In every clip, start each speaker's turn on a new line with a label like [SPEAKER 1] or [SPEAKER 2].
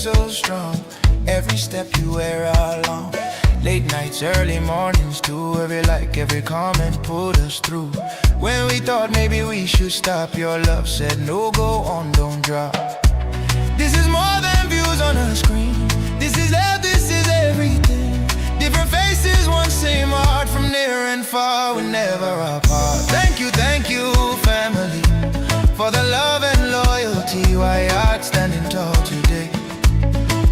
[SPEAKER 1] so strong. Every step you wear along. Late nights, early mornings too. Every like, every comment pulled us through. When we thought maybe we should stop, your love said no, go on, don't drop. This is more than views on a screen. This is love, this is everything. Different faces, one same heart. From near and far, we're never apart. Thank you, family, for the love and loyalty. Why hearts standing tall today,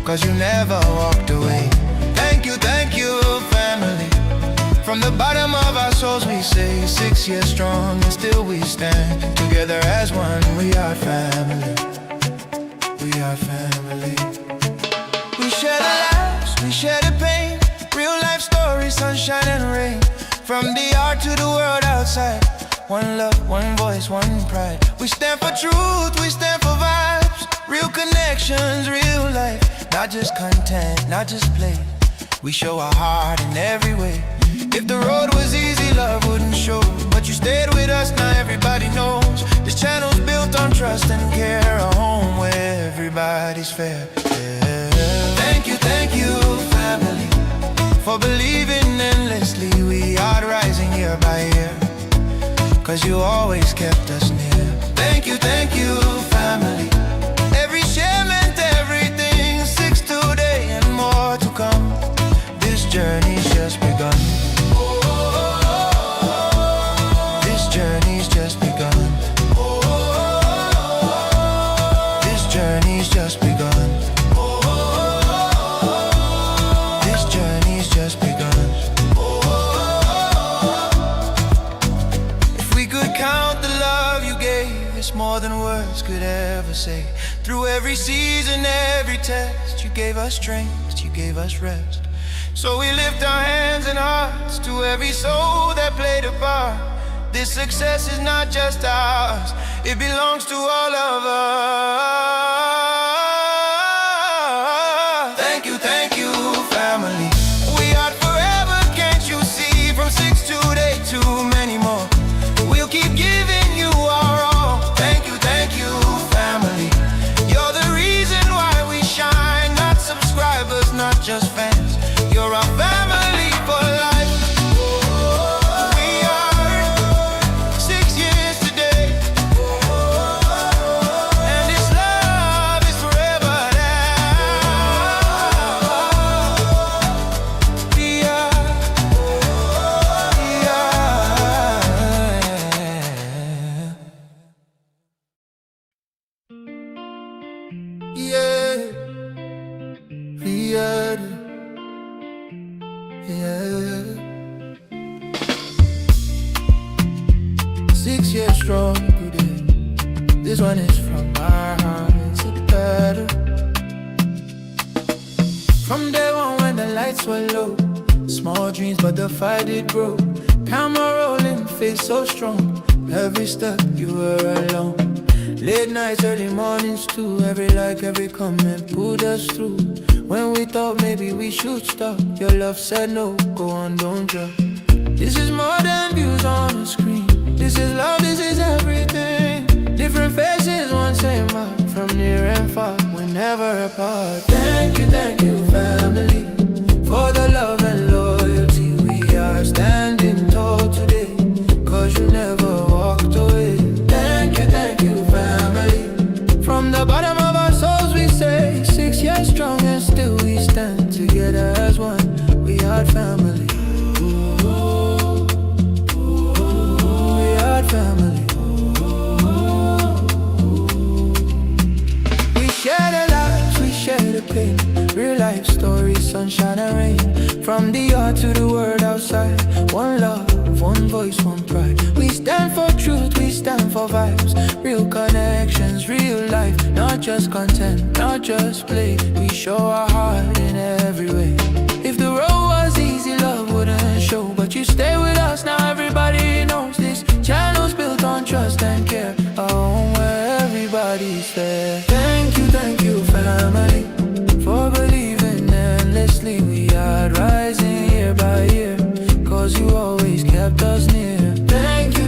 [SPEAKER 1] cause you never walked away. Thank you, family. From the bottom of our souls we say 6 years strong and still we stand together as one. We are family. We are family. We share the laughs, we share the pain. Real life stories, sunshine and rain. From the art to the world outside. One love, one voice, one pride. We stand for truth, we stand for vibes. Real connections, real life. Not just content, not just play. We show our heart in every way. If the road was easy, love wouldn't show. But you stayed with us, now everybody knows. This channel's built on trust and care. A home where everybody's fair. Yeah. Thank you, family, for believing endlessly. We are rising year by year, cause you always kept us near. Thank you, family. Every share meant everything. 6 today and more to come. This journey's just begun. This journey's just begun. This journey's just begun. This journey's just begun. If we could count the love you gave, it's more than words could ever say. Through every season, every test, you gave us strength, you gave us rest. So we lift our hands and hearts to every soul that played a part. This success is not just ours, it belongs to all of us. Thank you, family. We are forever, can't you see? From 6 today to many more. We'll keep giving you our all. Thank you, family. You're the reason why we shine. Not subscribers, not just fans. You're our family for life. We are 6 years today, and this love is forever now. We are. Yeah. We are. Yeah. 6 years strong today. This one is from my heart. Is it better? From day one when the lights were low, small dreams but the fight did grow. Camera rolling, face so strong. Every step you were alone. Late nights, early mornings too. Every like, every comment pulled us through. When we thought maybe we should stop, your love said no, go on, don't drop. This is more than views on a screen. This is love, this is everything. Different faces, one same heart. From near and far, we're never apart. Thank you, family, for the love and loyalty. We are standing tall today, cause you never walked away. Thank you, family. From the bottom of our souls we say 6 years strong and still we stand together as one. We are family. We are family. We share the lives, we share the pain. Real life stories, sunshine and rain. From the art to the world outside. One love, one voice, one pride. We stand for truth, we stand for vibes. Real connections, real life. Not just content, not just play. We show our heart in every way. If the road was easy, love wouldn't show. But you stay with us, now everybody knows. This channel's built on trust and care. A home where everybody's there. Thank you, family, for believing endlessly. We are rising year by year, cause you always kept us near. Thank you,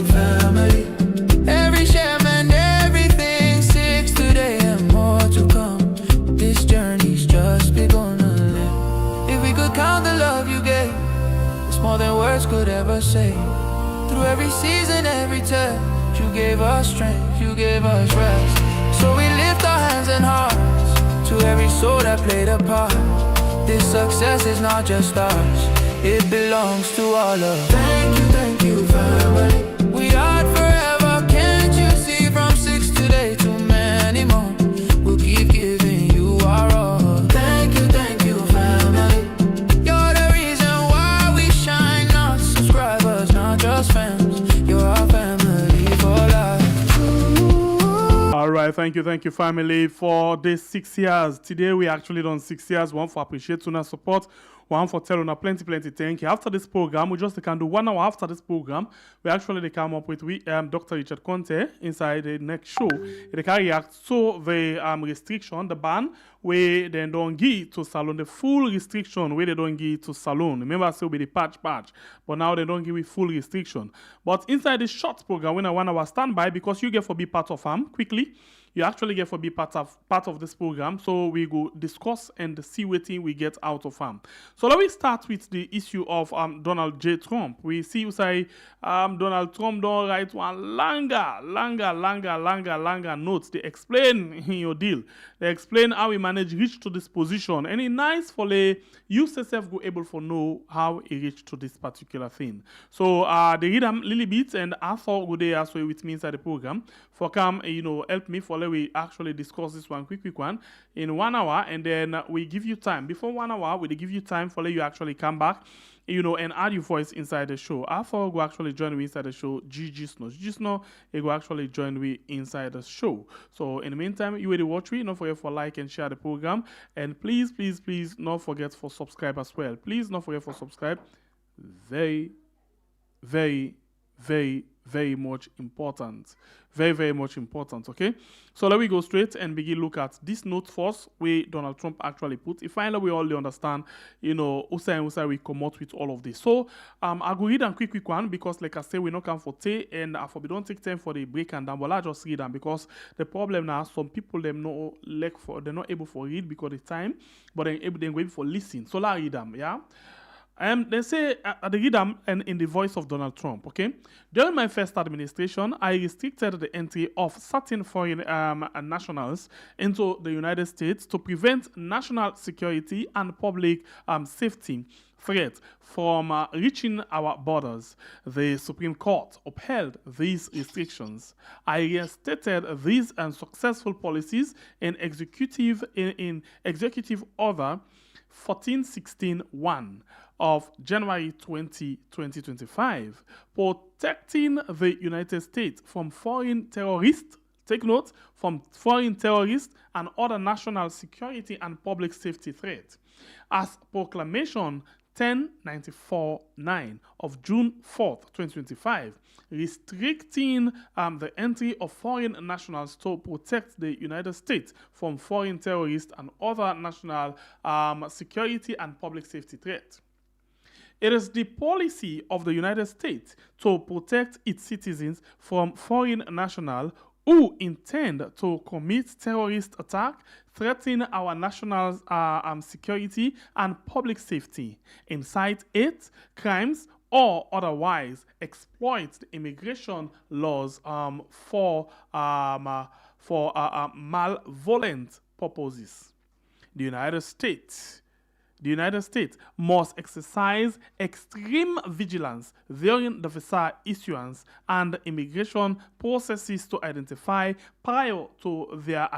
[SPEAKER 1] family. Every share meant everything. 6 today and more to come. This Through every season, every test, you gave us strength, you gave us rest. So we lift our hands and hearts to every soul that played a part. This success is not just ours, it belongs to all of us. Thank you, family. We are forever, can't you see? From 6 today to many more, we'll keep giving you our all. Thank you, family. You're the reason why we shine, not subscribers, not just fans. You're our family for life.
[SPEAKER 2] All right, thank you, family, for this 6 years. Today we actually done 6 years. One for appreciate Tuna support, one for telling us plenty thank you. After this program, we just can do 1 hour after this program. We actually come up with Dr. Richard Conte inside the next show. They can react to the restriction, the ban where they don't give to salon, the full restriction where they don't give to salon. Remember, I said will be the patch, but now they don't give you full restriction. But inside this short program, when I 1 hour standby, because you get for be part of quickly. You actually get for be part of this program, so we go discuss and see what thing we get out of So let me start with the issue of Donald J. Trump. We see you say Donald Trump don't write one longer notes. They explain in your deal. They explain how he managed reach to this position, and it's nice for the USSF go able to know how he reached to this particular thing. So they read them little bit, and I thought good day as well with me inside the program for come help me for we actually discuss this one quick one in 1 hour, and then we give you time before 1 hour. We give you time for you actually come back, and add your voice inside the show. I thought go actually join me inside the show. Gigi Snow, it will actually join me inside the show. So in the meantime, you will watch me. Don't forget for like and share the program, and please, not forget for subscribe as well. Please not forget for subscribe. Very much important. Very much important, okay? So let me go straight and begin look at this note first where Donald Trump actually put. If finally we all understand, Usa we come out with all of this. So I go read them quick one because like I say, we not come for tea and we don't take time for the break and down, but I just read them because the problem now, some people they're not able for read because of the time, but they're able for listen. So let's read them, yeah? They say at the rhythm and in the voice of Donald Trump, okay? During my first administration, I restricted the entry of certain foreign nationals into the United States to prevent national security and public safety threat from reaching our borders. The Supreme Court upheld these restrictions. I reinstated these unsuccessful policies in Executive Order 1416-1 of January 2025, protecting the United States from foreign terrorists, take note, from foreign terrorists and other national security and public safety threats. As Proclamation 1094-9 of June 4th, 2025, restricting the entry of foreign nationals to protect the United States from foreign terrorists and other national security and public safety threats. It is the policy of the United States to protect its citizens from foreign nationals who intend to commit terrorist attack, threaten our national security and public safety, incite hate, crimes, or otherwise exploit the immigration laws for malevolent purposes. The United States must exercise extreme vigilance during the visa issuance and immigration processes to identify prior to their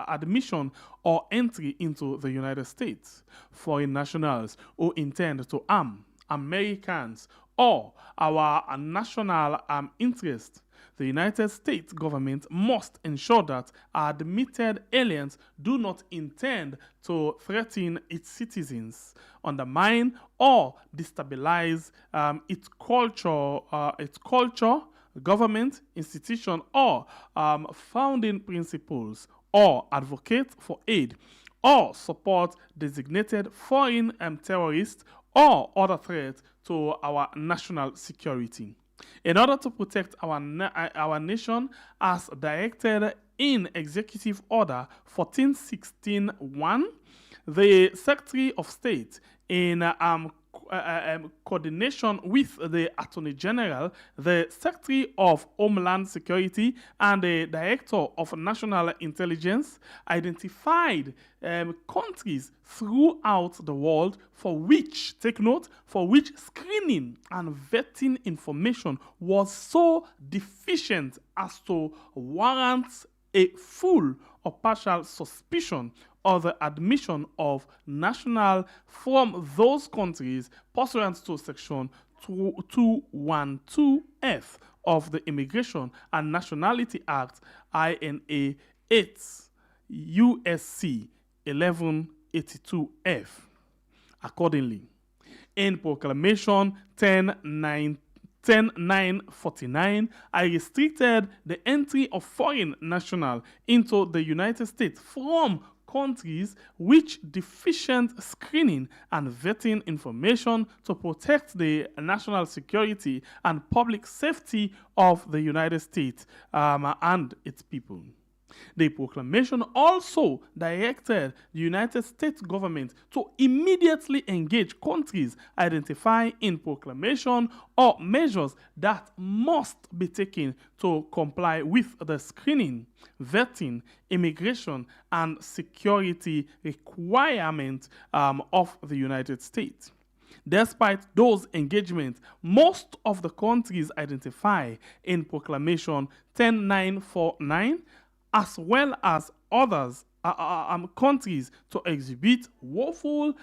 [SPEAKER 2] admission or entry into the United States foreign nationals who intend to harm Americans or our national interest. The United States government must ensure that admitted aliens do not intend to threaten its citizens, undermine or destabilize its culture, government, institution, or founding principles, or advocate for aid, or support designated foreign terrorists or other threats to our national security. In order to protect our nation as directed in Executive Order 1416-1, the Secretary of State in coordination with the Attorney General, the Secretary of Homeland Security, and the Director of National Intelligence, identified countries throughout the world for which, take note, for which screening and vetting information was so deficient as to warrant a full or partial suspicion or the admission of national from those countries pursuant to Section 212F of the Immigration and Nationality Act, INA 8, USC 1182F. Accordingly, in Proclamation 10949, I restricted the entry of foreign nationals into the United States from countries which deficient screening and vetting information to protect the national security and public safety of the United States and its people. The proclamation also directed the United States government to immediately engage countries identified in proclamation or measures that must be taken to comply with the screening, vetting, immigration, and security requirements of the United States. Despite those engagements, most of the countries identified in Proclamation 10949 as well as others countries to exhibit woeful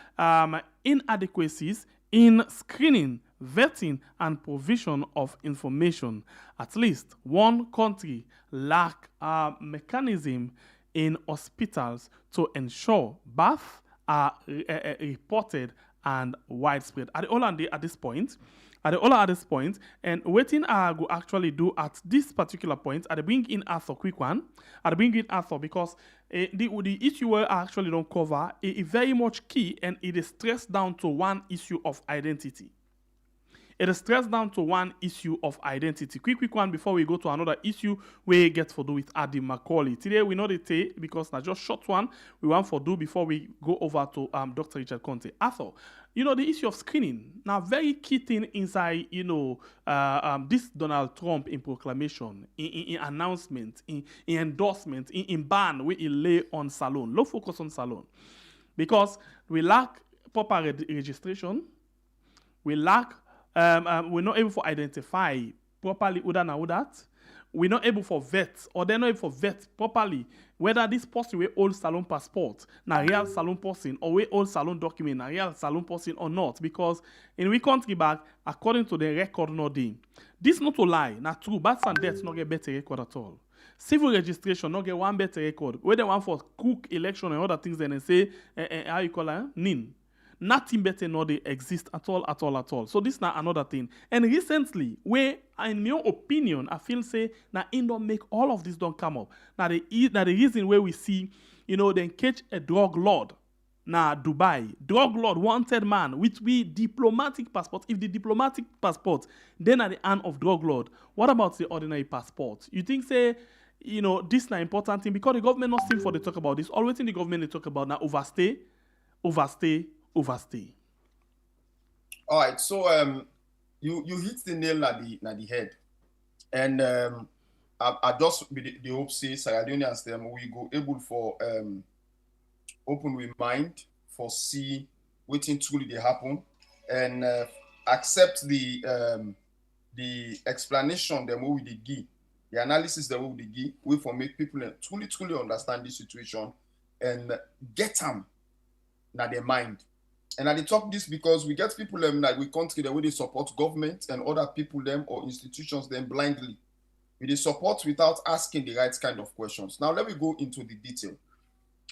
[SPEAKER 2] inadequacies in screening, vetting, and provision of information. At least one country lack a mechanism in hospitals to ensure births are reported and widespread. At this point, and waiting I go actually do at this particular point, I bring in Arthur quick one. I bring in Arthur because the issue where I actually don't cover is very much key, and it is stressed down to one issue of identity. It is stressed down to one issue of identity. Quick one before we go to another issue we get for do with Ady Macauley. Today we know the take because now just short one we want for do before we go over to Dr. Richard Conte. Arthur, you know, the issue of screening, now very key thing inside, you know, this Donald Trump in proclamation, in announcement, in endorsement, in ban where he lay on salon. Low focus on salon. Because we lack proper registration, we lack we're not able to identify properly who that. We're not able to vet, or they're not able to vet properly whether this person will hold salon passport, na real salon person, or we hold salon document, na real salon person or not. Because in we country back, according to the record no day, this not to lie, not true, births and deaths not get better record at all. Civil registration not get one better record. Where they want for cook election and other things, then they say, how you call it, nin. Nothing better nor they exist at all. So this is not another thing. And recently, where in my opinion, I feel say now in don't make all of this don't come up. Now the reason where we see, you know, they catch a drug lord. Now Dubai, drug lord, wanted man, with we diplomatic passport. If the diplomatic passport, then at the hand of drug lord, what about the ordinary passport? You think say, you know, this is not important thing because the government not seem for they talk about this. Always in the government they talk about now overstay.
[SPEAKER 3] All right, so you hit the nail at the head, and I just with the hope say Sierra Leoneans them we go able for open with mind for see waiting truly they happen and accept the explanation them we did give, the analysis that we did give, we for make people truly understand the situation and get them na their mind. And I talk this because we get people that we country the way they support government and other people them or institutions them blindly. We support without asking the right kind of questions. Now let me go into the detail.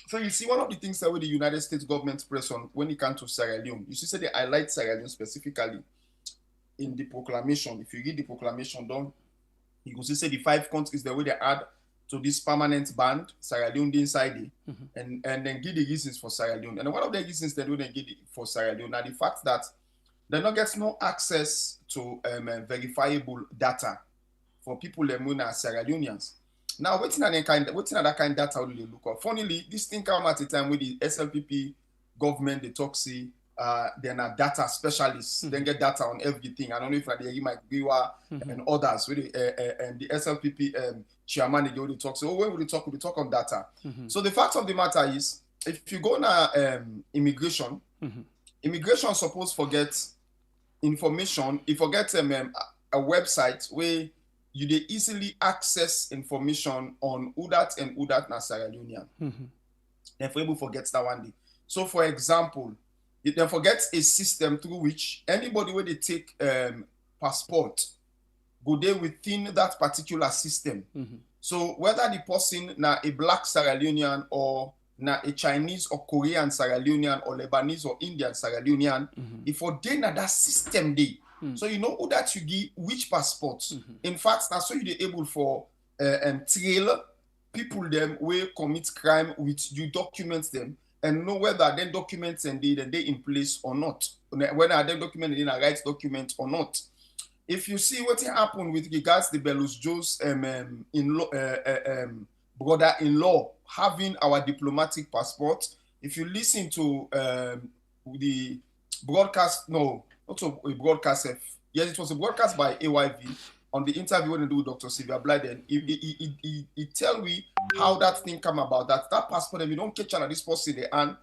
[SPEAKER 3] So you see one of the things that with the United States government press on when it comes to Sierra Leone, you see say they highlight Sierra Leone specifically in the proclamation. If you read the proclamation down, you can see say the 5 countries the way they add to this permanent ban, Sierra Leone inside it, and then give the reasons for Sierra Leone. And one of the reasons they don't give for Sierra Leone are the fact that they not get no access to verifiable data for people who are Sierra Leoneans. Now, what's that kind of data do they look at? Funnily, this thing come at a time with the SLPP government, they talk say then are data specialists, then get data on everything. I don't know if like the Ady Macauley and others, with and the SLPP chairman, they go to talk. So when we talk on data. So the fact of the matter is, if you go now immigration, immigration supposed forget information. If forget a website where you they easily access information on Udat and Udat na Sierra Leonean. Then for able forget that one day. So for example, you then forget a system through which anybody where they take passport go there within that particular system. So whether the person na a black Sierra Leonean or na a Chinese or Korean Sierra Leonean or Lebanese or Indian Sierra Leonean, if for they na that system day, so you know who that you give which passport. In fact, now so you able for trail people them will commit crime with you document them and know whether then documents and they in place or not, whether they documented in a right document or not. If you see what happened with regards the Belus Joe's brother-in-law having our diplomatic passport, if you listen to the broadcast, no, not a broadcast, yes, it was a broadcast by AYV on the interview when they do with Dr. Sylvia Blyden. He tell me how that thing come about, that passport, and we don't catch on this person and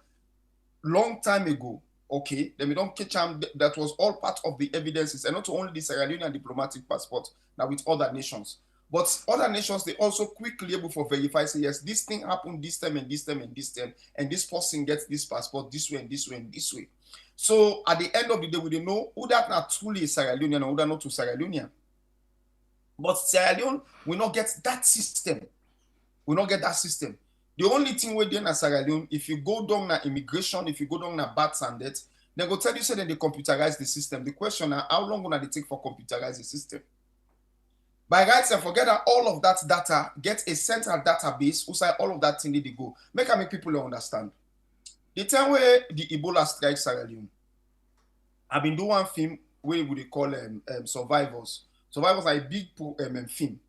[SPEAKER 3] long time ago, okay, then we don't catch on, that was all part of the evidences, and not only the Sierra Leonean diplomatic passport, now with other nations. But other nations, they also quickly able for verify, say, yes, this thing happened this time and this time and this time, and this person gets this passport this way and this way and this way. So at the end of the day, we don't know who that not truly is Sierra Leonean or who that not to Sierra Leonean. But Sierra Leone will not get that system. We not get that system. The only thing we're doing at Sierra Leone, if you go down na immigration, if you go down na births and death, they go tell you say that they computerize the system. The question is, how long will they take for computerize the system? By rights, and forget that all of that data get a central database who say all of that thing they go. Make people understand. The time where the Ebola strike Sierra Leone, I've been doing one film where we call Survivors. Survivors are a big film.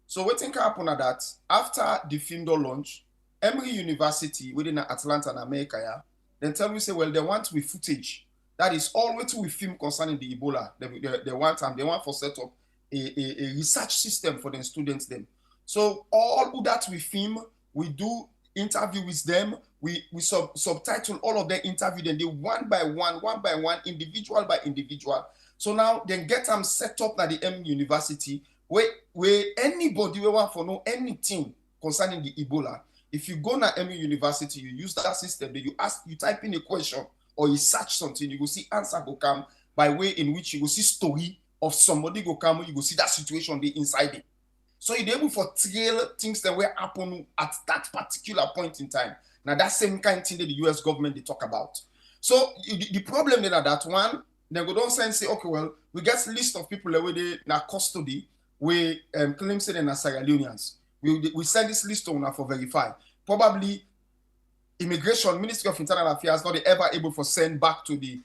[SPEAKER 3] So what think happened at that? After the film don't launch, Emory University within Atlanta in America, yeah, then tell me say, well, they want with footage. That is all what we film concerning the Ebola. They want for set up a research system for the students them. So all that we film, we do interview with them, we subtitle all of their interview, then they one by one, individual by individual. So now then get them set up at the M University where anybody will want to know anything concerning the Ebola. If you go to M University, you use that system, then you type in a question or you search something, you will see answer go come by way in which you will see story of somebody go come, you will see that situation the inside it. So you're able for trail things that were happen at that particular point in time. Now that same kind of thing that the US government they talk about. So the problem then at that one, they go down and say, okay, well, we get a list of people that they na custody, we claim say they're Sierra Leoneans. We send this list to una for verify. Probably Immigration, Ministry of Internal Affairs, not ever able for send back to the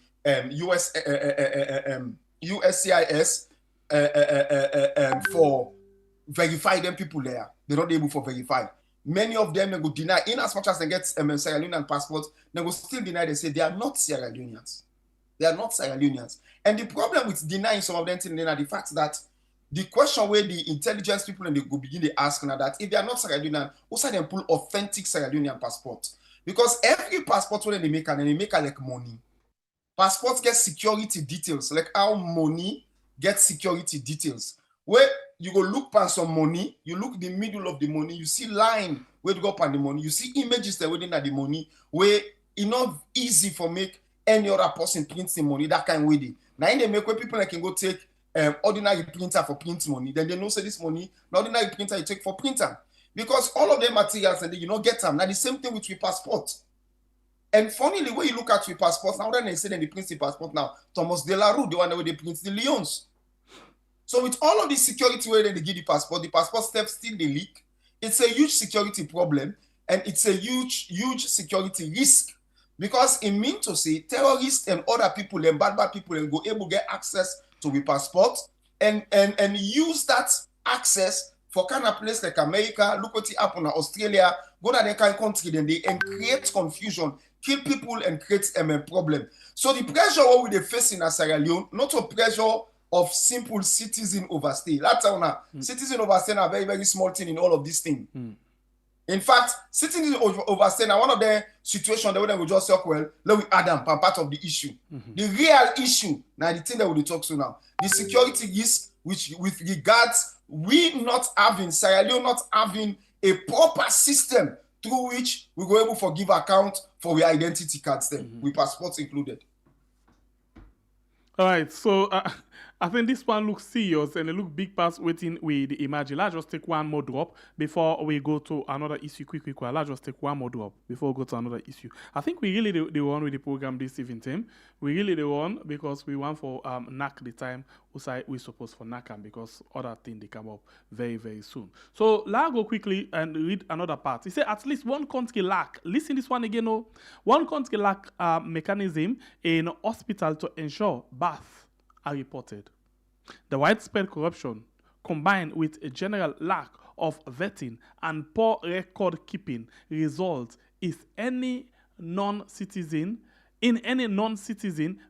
[SPEAKER 3] USCIS for verify them people there. They're not able for verify. Many of them they go deny, in as much as they get Sierra Leonean passports, they will still deny. They say they are not Sierra Leoneans. They are not Sierra Leoneans. And the problem with denying some of them things are the fact that the question where the intelligence people and they go begin to ask now that if they are not Sierra Leonean, also they pull authentic Sierra Leonean passport. Because every passport when they make and they make like money. Passports get security details, like how money gets security details. Where you go look for some money, you look the middle of the money, you see line where you go up on the money, you see images that within the money, where it's not easy for make any other person print the money that kind of way. Now in the make where people can go take ordinary printer for print money, then they know say this money, not ordinary printer you take for printer. Because all of the materials and you don't get them. Now the same thing with your passport. And funnily, when you look at your passport, now then they say that they print the passport now, Thomas De La Rue, the one where they print the Leons. So with all of the security where they give the passport steps still they leak. It's a huge security problem and it's a huge security risk. Because it means to say terrorists and other people and bad people and go able to get access to the passport and use that access For kind of place like America, look what happened in Australia, go to the kind of country, then they and create confusion, kill people and create a problem. So the pressure what we face in Sierra Leone, not a pressure of simple citizen overstay. That's how citizen overstay are very, very small thing in all of these things. In fact, citizen overstay now one of the situations that we just talk well, let we add them part of the issue. The real issue, now the thing that we talk to now, the security risk, which with regards we not having Sierra Leone not having a proper system through which we go able to give account for our identity cards then, with passports included.
[SPEAKER 2] All right, so I think this one looks serious and it looks big past waiting with the imagine. Let's just take one more drop before we go to another issue. Quick. Let's just take one more drop before we go to another issue. I think we really the one with the program this evening. We really the one because we want for knock the time we supposed for knock because other thing they come up very, very soon. So let's go quickly and read another part. He said at least one country lack. Listen this one again. No, one country lack mechanism in hospital to ensure births are reported. The widespread corruption, combined with a general lack of vetting and poor record keeping, results in any non-citizen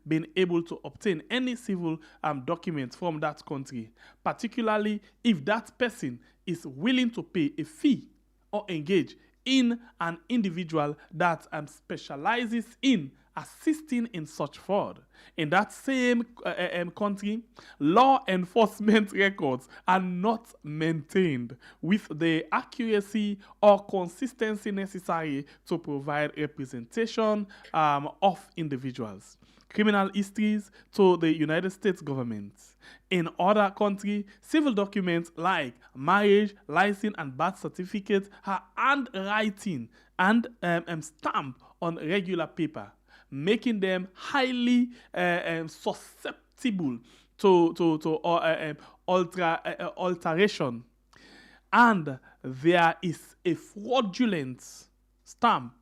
[SPEAKER 2] being able to obtain any civil documents from that country, particularly if that person is willing to pay a fee or engage in an individual that specializes in assisting in such fraud. In that same country, law enforcement records are not maintained with the accuracy or consistency necessary to provide representation of individuals. Criminal histories to the United States government. In other countries, civil documents like marriage, license, and birth certificates are handwritten and stamped on regular paper, making them highly susceptible to alteration. And there is a fraudulent stamp.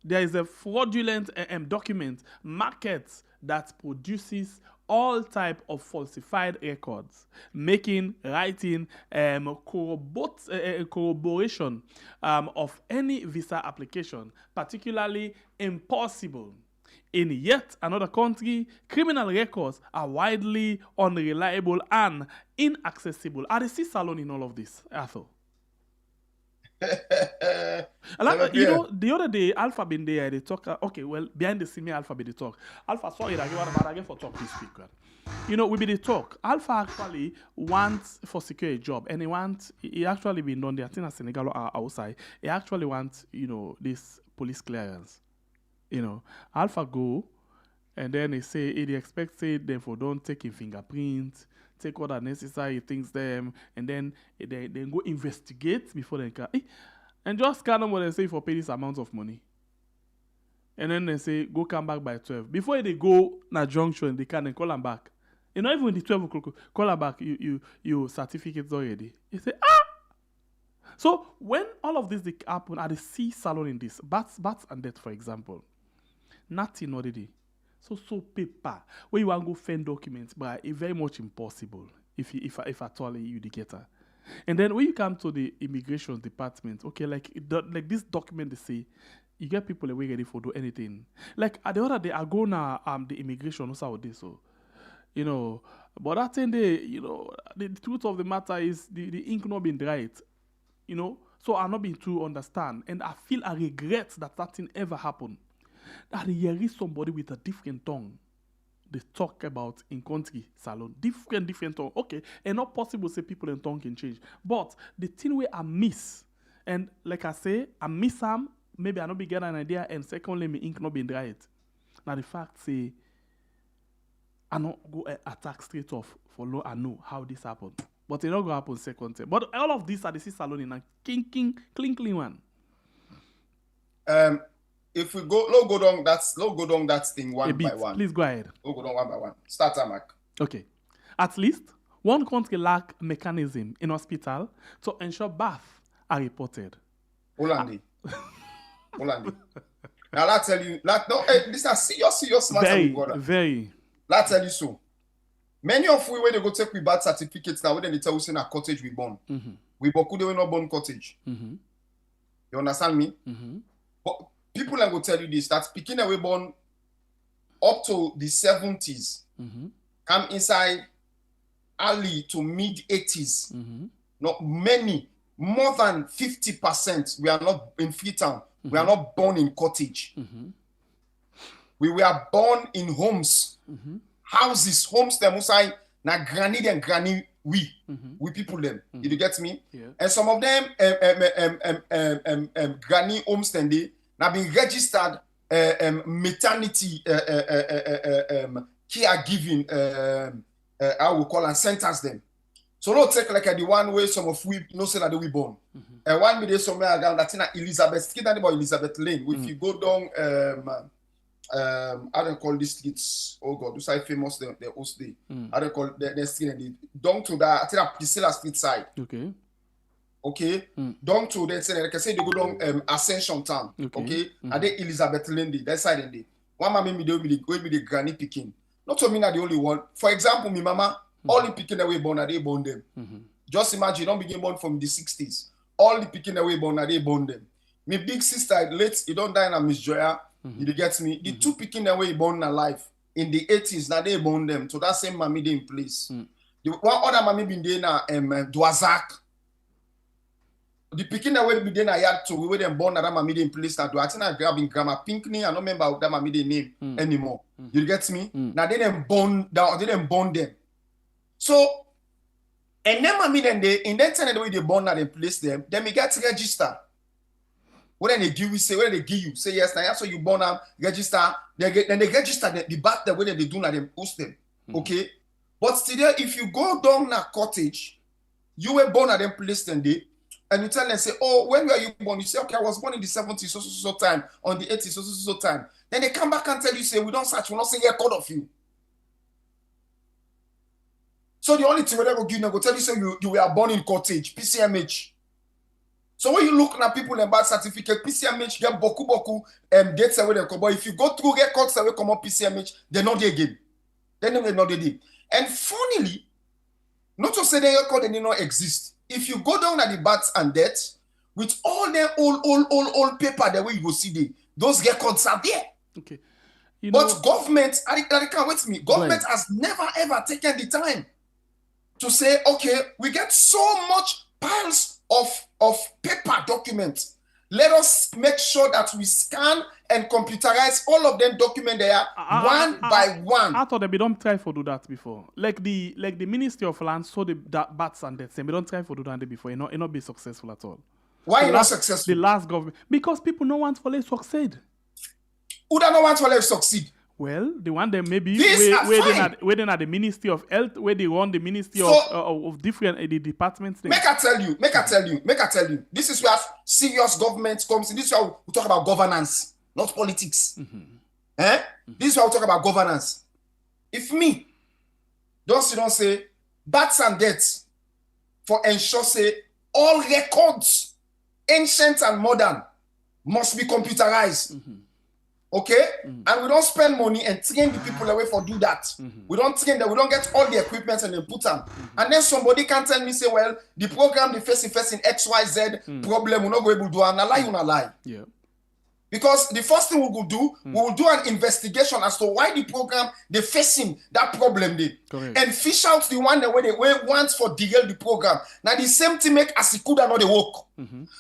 [SPEAKER 2] There is a fraudulent document market that produces all type of falsified records, making writing corroboration of any visa application particularly impossible. In yet another country, criminal records are widely unreliable and inaccessible. I see Salon in all of this, Arthur. You know, the other day, Alpha been there, they talk, behind the scene, Alpha be the talk. Alpha, sorry, I give for talk this week. You know, we be the talk. Alpha actually wants for secure a job, and he actually been done there, I think Senegal or outside. He actually wants, this police clearance. Alpha go, and then they say, they expect them for don't take a fingerprint, take all the necessary things them, and then they go investigate before they can. And just scan them what they say for pay this amount of money. And then they say, go come back by 12. Before they go na junction, they can call them back. Even when the 12 o'clock, call them back, you certificates already. You say, So when all of this they happen at the sea salon in this, bats and death, for example, nothing already. So paper where you want to go find documents, but it's very much impossible if at all you the getter. And then when you come to the immigration department, okay, like this document they say, you get people away ready for do anything. Like at the other day, I go now the immigration also this so, but that thing the truth of the matter is the ink not been right, so I'm not being to understand, and I feel I regret that thing ever happened. That there is somebody with a different tongue they talk about in country salon. Different tongue. Okay, and not possible say people in tongue can change. But the thing where I miss, and like I say, I miss some, maybe I not be get an idea, and secondly, my ink not been right. Now the fact say, I not go attack straight off for law I know how this happened. But it not go happen second time. But all of this are the salon in a clean one.
[SPEAKER 3] If we go down that thing one by one.
[SPEAKER 2] Please go ahead.
[SPEAKER 3] Go down one by one. Start, Mark.
[SPEAKER 2] Okay. At least one country lack mechanism in hospital to ensure births are reported.
[SPEAKER 3] Hollandi. Now let's tell you, this is a serious matter.
[SPEAKER 2] Very.
[SPEAKER 3] Let's tell you so. Many of we, when they go take we birth certificates now, when they tell us in a cottage we born. We boku they were not born cottage. You understand me? But people are going to tell you this, that speaking away born up to the 70s, come inside early to mid 80s. Not many, more than 50%, we are not in Freetown. We are not born in cottage. We were born in homes, houses, homes. Them say na granny and granny we people them. Did you get me?
[SPEAKER 2] Yeah.
[SPEAKER 3] And some of them granny homes then they now been registered maternity caregiving I will call and centers them. So don't take like the one way some of we no say that we born. And one day somewhere around that in Elizabeth, skid about Elizabeth Lane. If you go down I don't call these streets, oh god, those are famous the host day. I don't call the street down to that I think that Priscilla Street side. Okay. Down to the like I say they go down Ascension Town. Okay. And they Elizabeth Lane, that side in the one mama me they will be the granny picking. Not to me not the only one. For example, me mama, all the picking away born are they born them. Just imagine, don't begin born from the 60s. All the picking away born are they born them. My big sister late, you don't die in Miss Joya. You get me? The two picking away born alive in the 80s, now they born them. So that same mommy they in place. The one other mommy been there now Dwazak. The picking away be there now yard to we them born that mommy they in place now. I think I grabbing Grandma Pinkney. I don't remember that mommy they name anymore. You get me? Now they them born down, they them born them. So and then mommy then they in that time the way they born that they place them, then we get to register. When they give you say, when they give you say yes, now so you born them, register, then they register the back the way they do now they post them. Okay? But still if you go down a cottage, you were born at them place then day, and you tell them say, oh, when were you born? You say, okay, I was born in the 70s, so time, on the 80s, so time. Then they come back and tell you, say, we don't search, we not say record of you. So the only thing they will give you, go tell you say you were born in cottage, PCMH. So when you look at people in birth certificate, PCMH get boku dates away they come. But if you go through records away come up PCMH, they're not there again. Then they're not there. And funnily, not to say the record they not exist. If you go down at the births and deaths, with all their old paper the way you will see those records are there.
[SPEAKER 2] Okay.
[SPEAKER 3] But government, I can't wait to me. Government has never ever taken the time to say, okay, we get so much piles of paper documents. Let us make sure that we scan and computerize all of them documents there one by one.
[SPEAKER 2] I thought that we don't try to do that before. Like the Ministry of Land saw the bats and deaths, and we don't try to do that before. It not be successful at all.
[SPEAKER 3] Why not successful?
[SPEAKER 2] The last government, because people don't want to succeed.
[SPEAKER 3] Who don't want to succeed?
[SPEAKER 2] Well, the one that maybe where they at the Ministry of Health, where they run the Ministry of different the departments. There.
[SPEAKER 3] Make I tell you. This is where serious government comes in. This is where we talk about governance, not politics. This is where we talk about governance. If me, don't say bats and deaths for ensure say all records, ancient and modern, must be computerized. Okay? And we don't spend money and train the people away for do that. We don't train them, we don't get all the equipment and then put them. And then somebody can tell me, say, well, the program they facing XYZ problem, we're not going to do and a lie. Yeah. Because the first thing we will do, we will do an investigation as to why the program they facing that problem there. And fish out the one that way they want for derail the program. Now the same thing make Asikuda not the work.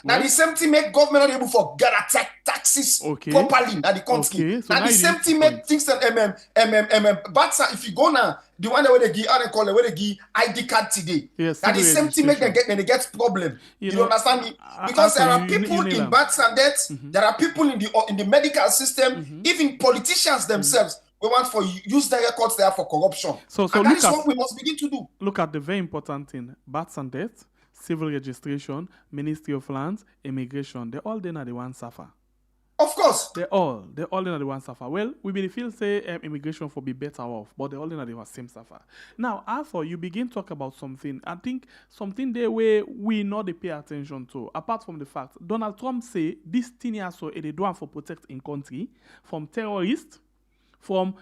[SPEAKER 3] Now the same thing make government not able for gather taxes properly now the country. So now the same thing make things that but if you go now, the one that they give where they give ID card today. Yes, now the same thing make they get problem. You understand me? Because there are people in births and deaths, there are people in the medical system, even politicians themselves. We want for use their records there for corruption. So and that is what we must begin to do.
[SPEAKER 2] Look at the very important thing: births and deaths, civil registration, Ministry of Lands, immigration. They all then are the ones suffer.
[SPEAKER 3] Of course.
[SPEAKER 2] They all then are the ones suffer. Well, we will feel say immigration for be better off, but they all then are the same suffer. Now, after you begin to talk about something, I think something there where we not they pay attention to. Apart from the fact, Donald Trump say this thing here so they do for protect in country from terrorists, from,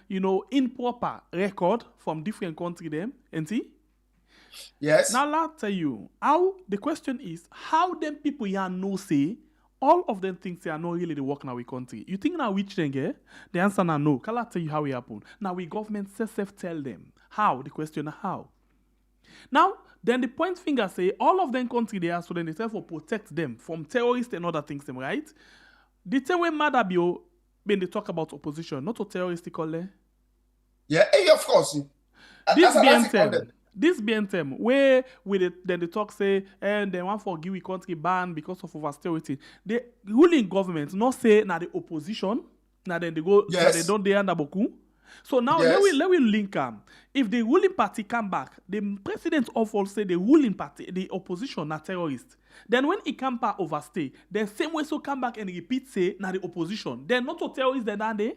[SPEAKER 2] improper record from different country them, and see?
[SPEAKER 3] Yes.
[SPEAKER 2] Now, I'll tell you, the question is, how them people here know say, all of them things they are not really the work in our country. You think now which thing, eh? The answer now no. Can I tell you how it happen? Now we government self tell them. How? The question how? Now, then the point finger say, all of them country they are, so then they tell for protect them from terrorists and other things, them, right? The same way Maada Bio, when they talk about opposition, not to terroristically.
[SPEAKER 3] Yeah, of course.
[SPEAKER 2] This BNTM, where then they talk say, and they want for give country ban because of austerity. The ruling government not say now the opposition, now then they go,
[SPEAKER 3] yes.
[SPEAKER 2] they don't they under boku. So now
[SPEAKER 3] yes.
[SPEAKER 2] let we link them. If the ruling party come back, the president of all say the ruling party, the opposition are terrorists. Then when it come back overstay, then same way so come back and repeat say now the opposition. They're not a terrorist then are they?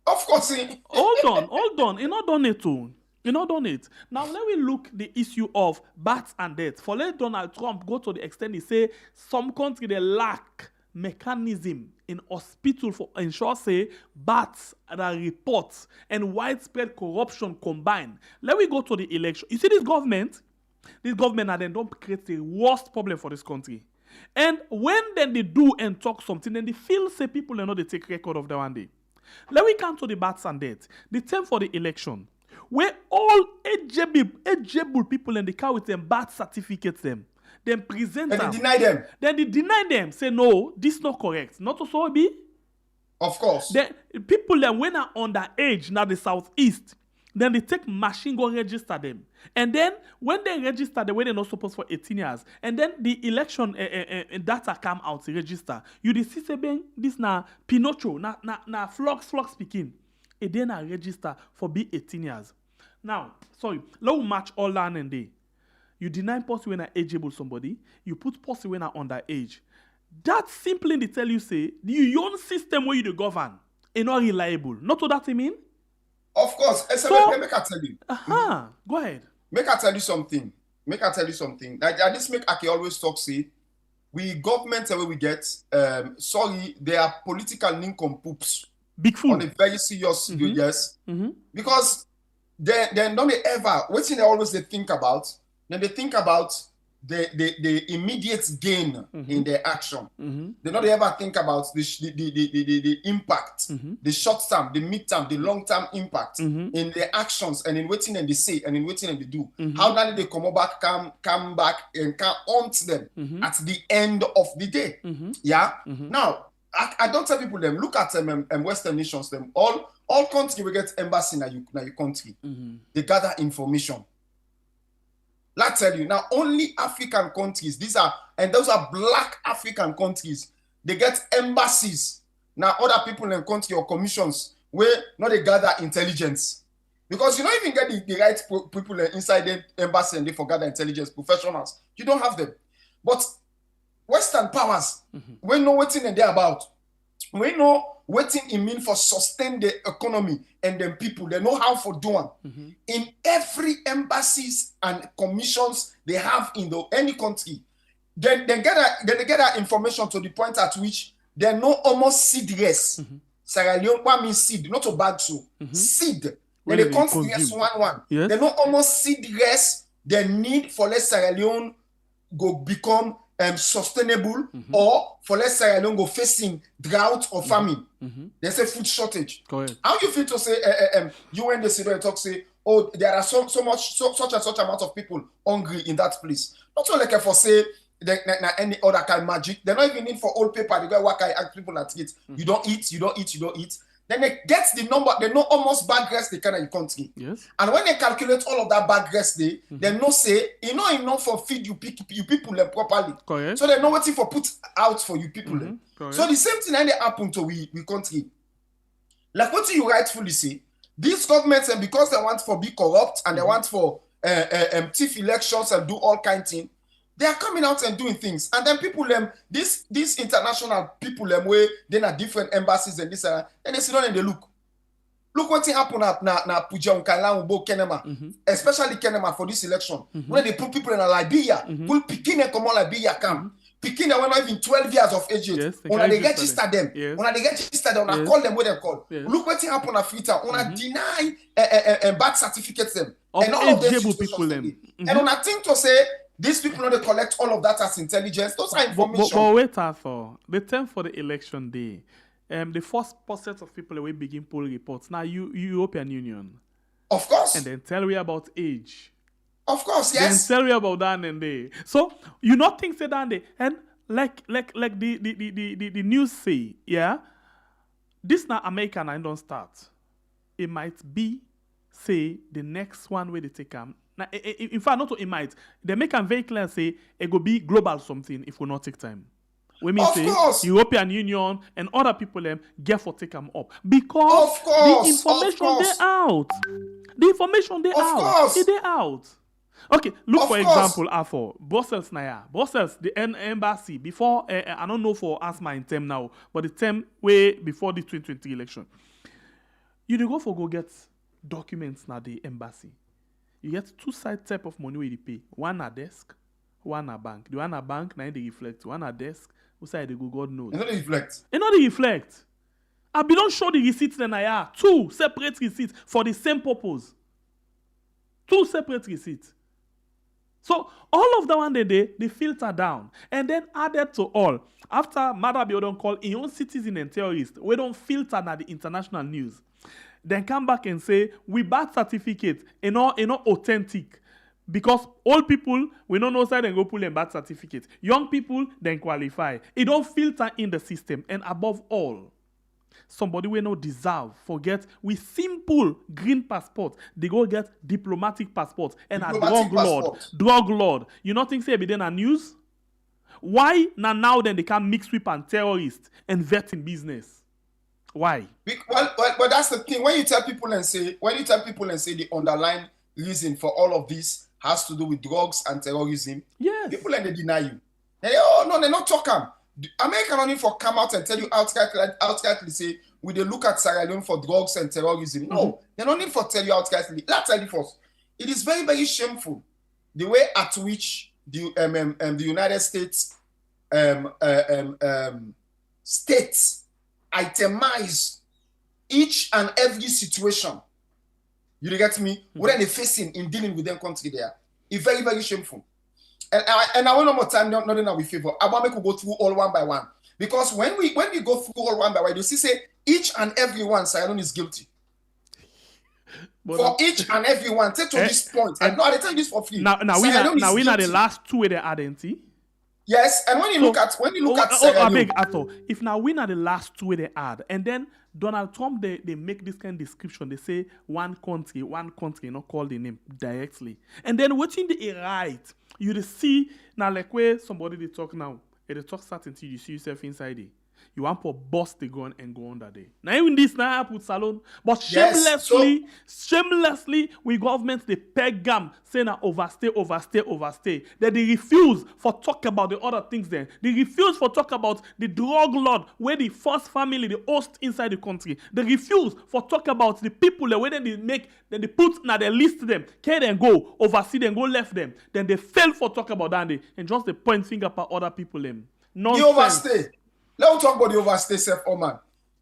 [SPEAKER 3] Of course.
[SPEAKER 2] Hold on. You not done it too. You not done it. Now let me look the issue of bats and death. For let Donald Trump go to the extent he say some country they lack mechanism in hospital for ensure say bats that reports and widespread corruption combined. Let me go to the election. You see this government and then don't create the worst problem for this country. And when then they do and talk something, then they feel say people are not they take record of that one day. Let me come to the bats and death. The term for the election. Where all eligible people in the car with them birth certificates them, then present them.
[SPEAKER 3] And they deny them.
[SPEAKER 2] Then they deny them. Say no, this is not correct. Not also be.
[SPEAKER 3] Of course.
[SPEAKER 2] Then people that when are underage now the southeast, then they take machine go register them. And then when they register the way they're not supposed for 18 years, and then the election data come out to register. You see say this na Pinocchio na flux speaking. And then I register for be 18 years. Now, sorry, let me match all land and day. You deny posse when I ageable somebody, you put posse when I underage. That simply they tell you say the own system where you the govern is not reliable. Not what that I mean?
[SPEAKER 3] Of course. Make I tell you.
[SPEAKER 2] Go ahead.
[SPEAKER 3] Make I tell you something. Like this make Ake always talk say, we government the way we get, sorry, they are political nincompoops.
[SPEAKER 2] Big fool.
[SPEAKER 3] On a very serious yes. Because they don't ever, what thing they always they think about, then they think about the immediate gain in their action. They don't ever think about the impact, the short term, the mid term, the long term impact in their actions and in waiting and they say and in waiting and they do. How then they come back and can haunt them at the end of the day. Yeah. Now I don't tell people them look at them Western nations them all countries will get embassy in your country. They gather information. Let's tell you now, only African countries, those are black African countries. They get embassies. Now, other people in country or commissions where not they gather intelligence. Because you don't even get the right people inside the embassy and they forget the intelligence professionals. You don't have them. But Western powers, we know what they're about. We know what it means for sustain the economy and then people. They know how for doing. In every embassies and commissions they have in any country, they get that information to the point at which they know almost seedless. Sierra Leone, what means seed? Not a bad so. Seed. When they country yes, one. Yes. They know almost seedless. The need for less Sierra Leone go become sustainable or for less Sierra Leone go facing drought or famine. There's a food shortage. How you feel to say you when they sit there and talk say, oh, there are such and such amount of people hungry in that place. Not only like for say any other kind of magic. They're not even in for old paper. They go work ask people that eat. You don't eat. Then they get the number, they know almost bad rest they can in your country. Yes. And when they calculate all of that bad rest they know say, you know enough for feed you people properly. Correct. So they know what for put out for you people. So the same thing they happen to we country. Like what you rightfully say, these governments and because they want for be corrupt and they want for thief elections and do all kind of things, they are coming out and doing things. And then people, these international people, where they are different embassies and this, and they sit down and they look. Look what happened at na Puja Unkala Ubo Kenema, especially Kenema for this election. When they put people in Liberia, pull Pikine come on Liberia come. picking them when not even 12 years of age.
[SPEAKER 2] Yes,
[SPEAKER 3] When they register them.
[SPEAKER 2] Yes.
[SPEAKER 3] When they register them,
[SPEAKER 2] Yes.
[SPEAKER 3] call them what they call.
[SPEAKER 2] Yes.
[SPEAKER 3] Look what happened on Twitter. When deny birth certificates them.
[SPEAKER 2] Of
[SPEAKER 3] And all of them
[SPEAKER 2] eligible people them.
[SPEAKER 3] And when I think to say these people know they collect all of that as intelligence, those are information.
[SPEAKER 2] But wait for the time for the election day. The first set of people we begin poll reports. Now European Union.
[SPEAKER 3] Of course.
[SPEAKER 2] And then tell me about age.
[SPEAKER 3] Of course, yes.
[SPEAKER 2] Then tell me about that and day. So you not think say that day. And like the news say, yeah, this now American I don't start. It might be say the next one where they take them. Now, in fact, not it might. They make them very clear say it go be global something if we not take time. We mean
[SPEAKER 3] of
[SPEAKER 2] say
[SPEAKER 3] course.
[SPEAKER 2] European Union and other people them get for take them up because
[SPEAKER 3] of course,
[SPEAKER 2] the information they out. The information they out.
[SPEAKER 3] Course.
[SPEAKER 2] It they out. Okay, look
[SPEAKER 3] Of
[SPEAKER 2] for
[SPEAKER 3] course.
[SPEAKER 2] example, for Brussels now. Brussels, the embassy before I don't know for asthma in term now, but the term way before the 2020 election. You dey go get documents now the embassy. You get two side type of money where you pay. One a desk, one a bank. The one a bank now they reflect. One a desk, who side they go God knows.
[SPEAKER 3] You know they reflect.
[SPEAKER 2] You know they reflect. I be don't show the receipts then I are two separate receipts for the same purpose. Two separate receipts. So all of that one they filter down and then added to all. After Maada Bio don't call in own citizen and terrorist, we don't filter na the international news. Then come back and say we birth certificate and not authentic. Because old people, we don't know side and go pull them birth certificate. Young people then qualify. It don't filter in the system. And above all, somebody we no deserve forget with simple green passport they go get diplomatic passport and a drug lord. You not think say be then a news? Why now then they can mix with and terrorists and vetting business? Why?
[SPEAKER 3] Well, that's the thing. When you tell people and say the underlying reason for all of this has to do with drugs and terrorism,
[SPEAKER 2] yes,
[SPEAKER 3] people and they deny you. They're not talking. America only for come out and tell you outrightly say we they look at Sierra Leone for drugs and terrorism. No, they don't need for tell you outrightly. Let's tell you first. It is very, very shameful the way at which the United States states itemize each and every situation. You get me? What are they facing in dealing with their country there? It's very, very shameful. And I want no more time, not in our favor. I want to go through all one by one. Because when we go through all one by one, you see, say each and every one, Sierra Leone is guilty. But for each and every one, take to this point. I tell you this for free.
[SPEAKER 2] Now we are the last two with the identity.
[SPEAKER 3] Yes, and when you look at Sierra Leone,
[SPEAKER 2] if now we are the last two with the ad, and then Donald Trump they make this kind of description. They say one country, not call the name directly, and then watching the right. You see now like where somebody they talk now, and they talk certainty, you see yourself inside it. You want to bust the gun and go under there. Now even this now put salon, but shamelessly, we government they peg gam say now overstay. That they refuse for talk about the other things then. They refuse for talk about the drug lord where the first family the host inside the country. They refuse for talk about the people the way they put now they list them. Can then go oversee them, go left them. Then they fail for talk about that and just they point finger at other people them.
[SPEAKER 3] Nonsense. The overstay. Let's talk about the overstay self, man.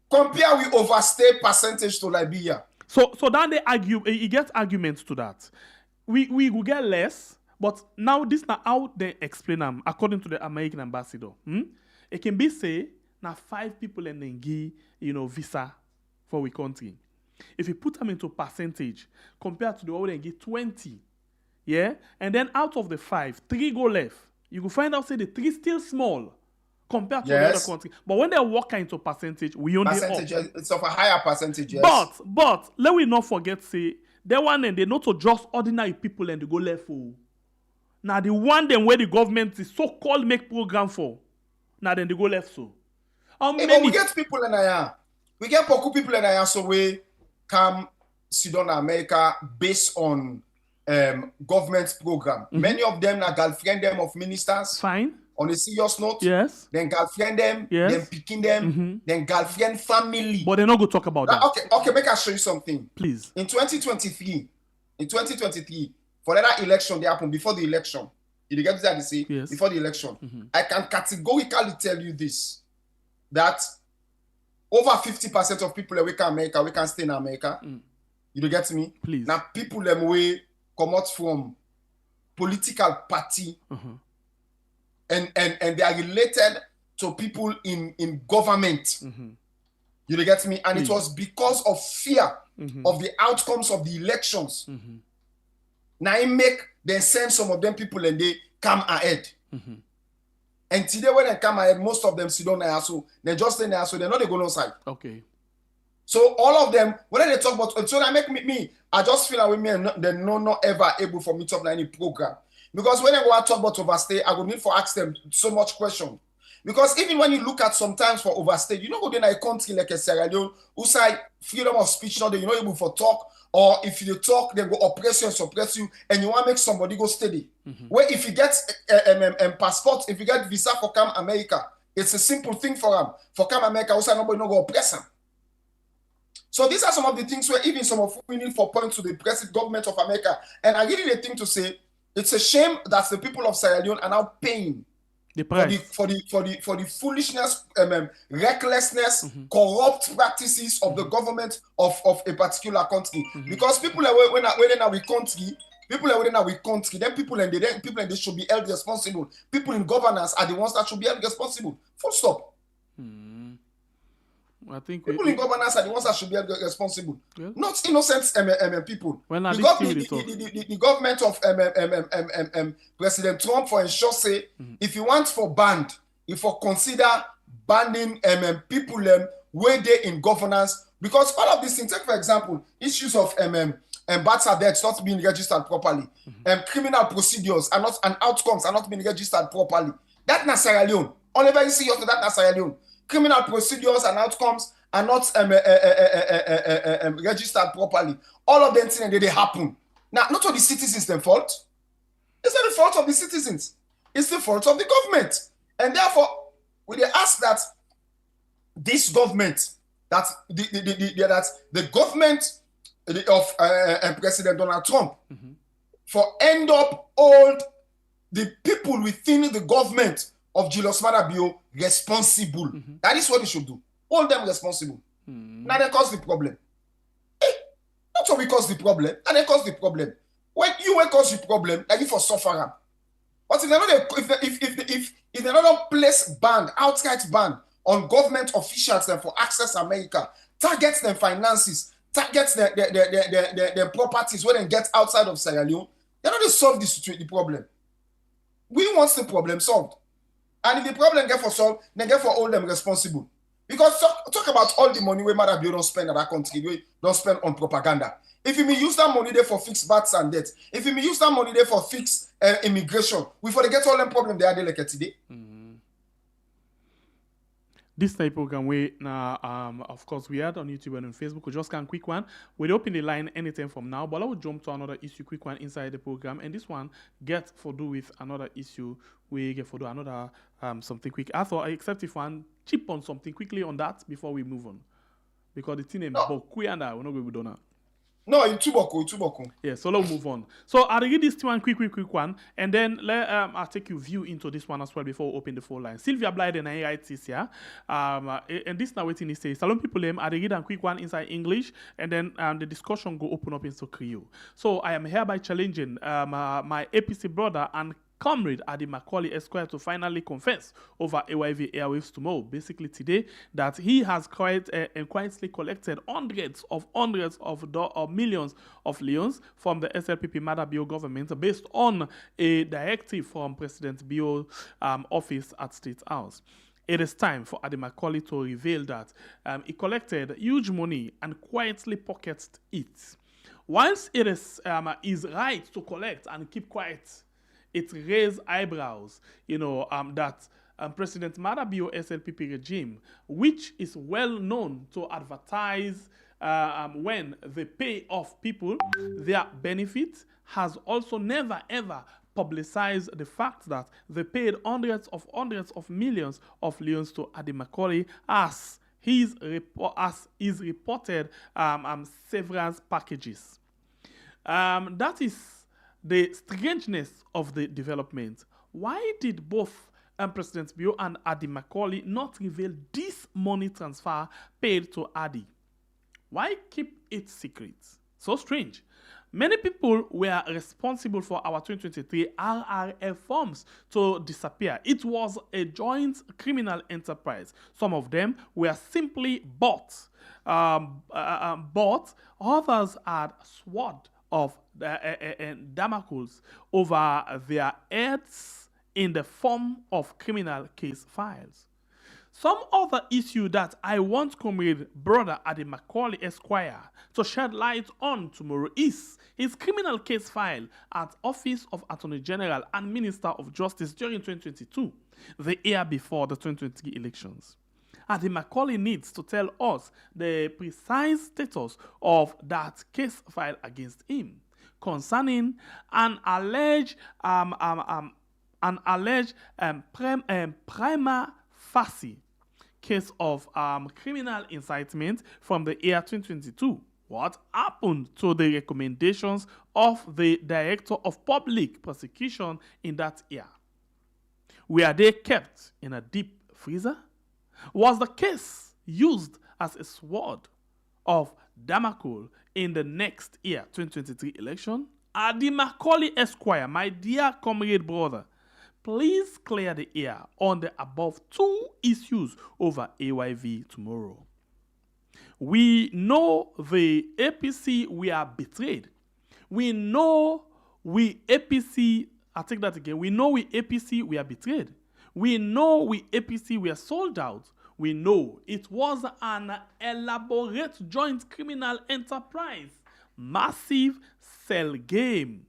[SPEAKER 3] Compare with overstay percentage to Liberia.
[SPEAKER 2] So then they argue. He gets arguments to that. We will get less, but now this now how they explain them according to the American ambassador. It can be say now 5 people and then give visa for we country. If you put them into percentage compared to the other, they give 20. Yeah, and then out of the 5, 3 go left. You will find out say the 3 still small. Compared to the other country. But when they work into percentage, we only
[SPEAKER 3] it's of a higher percentage, yes.
[SPEAKER 2] But let we not forget, say, they one and they not to just ordinary people and they go left for. Now the one them where the government is so-called make program for. Now then they go left so.
[SPEAKER 3] But we get people in here. We get poku people in here so we come sit down in America based on government program. Many of them are girlfriend them of ministers.
[SPEAKER 2] Fine.
[SPEAKER 3] On a serious note,
[SPEAKER 2] yes.
[SPEAKER 3] Then girlfriend them, then picking them, then girlfriend family.
[SPEAKER 2] But they're not going to talk about that.
[SPEAKER 3] Okay, make us show you something.
[SPEAKER 2] Please.
[SPEAKER 3] In 2023, for that election, they happened before the election. You get what I say?
[SPEAKER 2] Yes.
[SPEAKER 3] Before the election. I can categorically tell you this, that over 50% of people we can stay in America. You get me?
[SPEAKER 2] Please.
[SPEAKER 3] Now people them way come out from political party and they are related to people in government. You get me? And it was because of fear of the outcomes of the elections. Now it make them send some of them people and they come ahead. And today when they come ahead, most of them sit down there, so they just stay there, so they're not they go outside.
[SPEAKER 2] Okay.
[SPEAKER 3] So all of them, when they talk about, so that make me I just feel like with me and they're not ever able for me to have any program. Because when I go and talk about overstay, I would need to ask them so much question. Because even when you look at sometimes for overstay, you know, go in a country like a Sierra Leone, who say freedom of speech, now you're not able to talk, or if you talk, they go oppress you and suppress you, and you want to make somebody go steady. Where if you get passport, if you get visa for come America, it's a simple thing for them. For come America, also nobody no go oppress them. So these are some of the things where even some of we need for point to the president government of America. And I really the thing to say, it's a shame that the people of Sierra Leone are now paying
[SPEAKER 2] the price
[SPEAKER 3] for the foolishness, recklessness, corrupt practices of the government of a particular country. Because people are when we country, then people and they should be held responsible. People in governance are the ones that should be held responsible. Full stop.
[SPEAKER 2] I think
[SPEAKER 3] people in governance are the ones that should be held responsible, not innocent people. The government of President Trump for ensure say if you want for banned, if you consider banning people where they in governance, because all of these things, take for example issues of bad debts not being registered properly, criminal procedures and outcomes are not being registered properly. That na Sierra Leone. Only very serious that na Sierra Leone. Criminal procedures and outcomes are not registered properly. All of them things they happen. Now, not all the citizens' their fault. It's not the fault of the citizens. It's the fault of the government. And therefore, we ask that this government, that the government of President Donald Trump, for end up hold the people within the government of Julius Maada Bio responsible. That is what they should do. Hold them responsible. Now they cause the problem. Not so we cause the problem. Now they cause the problem. When you will cause the problem, like if for suffer. But if they not place ban, outright ban on government officials then for access America, targets them finances, targets their properties when they get outside of Sierra Leone, they don't solve the problem. We want the problem solved. And if the problem get for solved, then get for all them responsible. Because talk about all the money where Maada Bio don't spend in that country, we don't spend on propaganda. If you may use that money there for fixed bats and debts, if you may use that money there for fixed immigration, we for get all them problems they are there like today.
[SPEAKER 2] This type program we now of course we had on YouTube and on Facebook. We just can quick one. We'll open the line anytime from now, but I will jump to another issue, quick one inside the program, and this one get for do with another issue. We get for do another something quick. I thought except if one chip on something quickly on that before we move on, because the thing is we're not going to do that.
[SPEAKER 3] No, it's too boko.
[SPEAKER 2] Yeah, so let's move on. So I'll read this one quick one, and then I'll take your view into this one as well before we open the phone line. Sylvia Blyden and write this here. And this now waiting is say, Salon people I'll read a quick one inside English, and then the discussion go open up into Creole. So I am hereby challenging my APC brother and comrade Ady Macauley Esquire to finally confess over AYV airwaves tomorrow, basically today, that he has quietly collected hundreds of millions of leons from the SLPP Maada Bio government based on a directive from President Bio's office at State House. It is time for Ady Macauley to reveal that he collected huge money and quietly pocketed it. Whilst it is his right to collect and keep quiet, it raised eyebrows, that President Maada Bio SLPP regime, which is well known to advertise when they pay off people their benefits, has also never ever publicized the fact that they paid hundreds of millions of leons to Ady Macauley as is reported severance packages. That is the strangeness of the development. Why did both President Bio and Ady Macauley not reveal this money transfer paid to Ady? Why keep it secret? So strange. Many people were responsible for our 2023 RRF forms to disappear. It was a joint criminal enterprise. Some of them were simply bought. Others had sword of Damocles over their heads in the form of criminal case files. Some other issue that I want Comrade Brother Ady Macauley Esquire to shed light on tomorrow is his criminal case file at Office of Attorney General and Minister of Justice during 2022, the year before the 2023 elections. Ady Macauley needs to tell us the precise status of that case file against him concerning an alleged prima facie case of criminal incitement from the year 2022. What happened to the recommendations of the Director of Public Prosecution in that year? Were they kept in a deep freezer? Was the case used as a sword of Damocles in the next year 2023 election? Ady Macauley Esquire, my dear comrade brother, please clear the air on the above two issues over AYV tomorrow. We know the APC were betrayed. We know we APC, I take that again, we know we APC were betrayed. We know we APC were sold out. We know it was an elaborate joint criminal enterprise, massive cell game.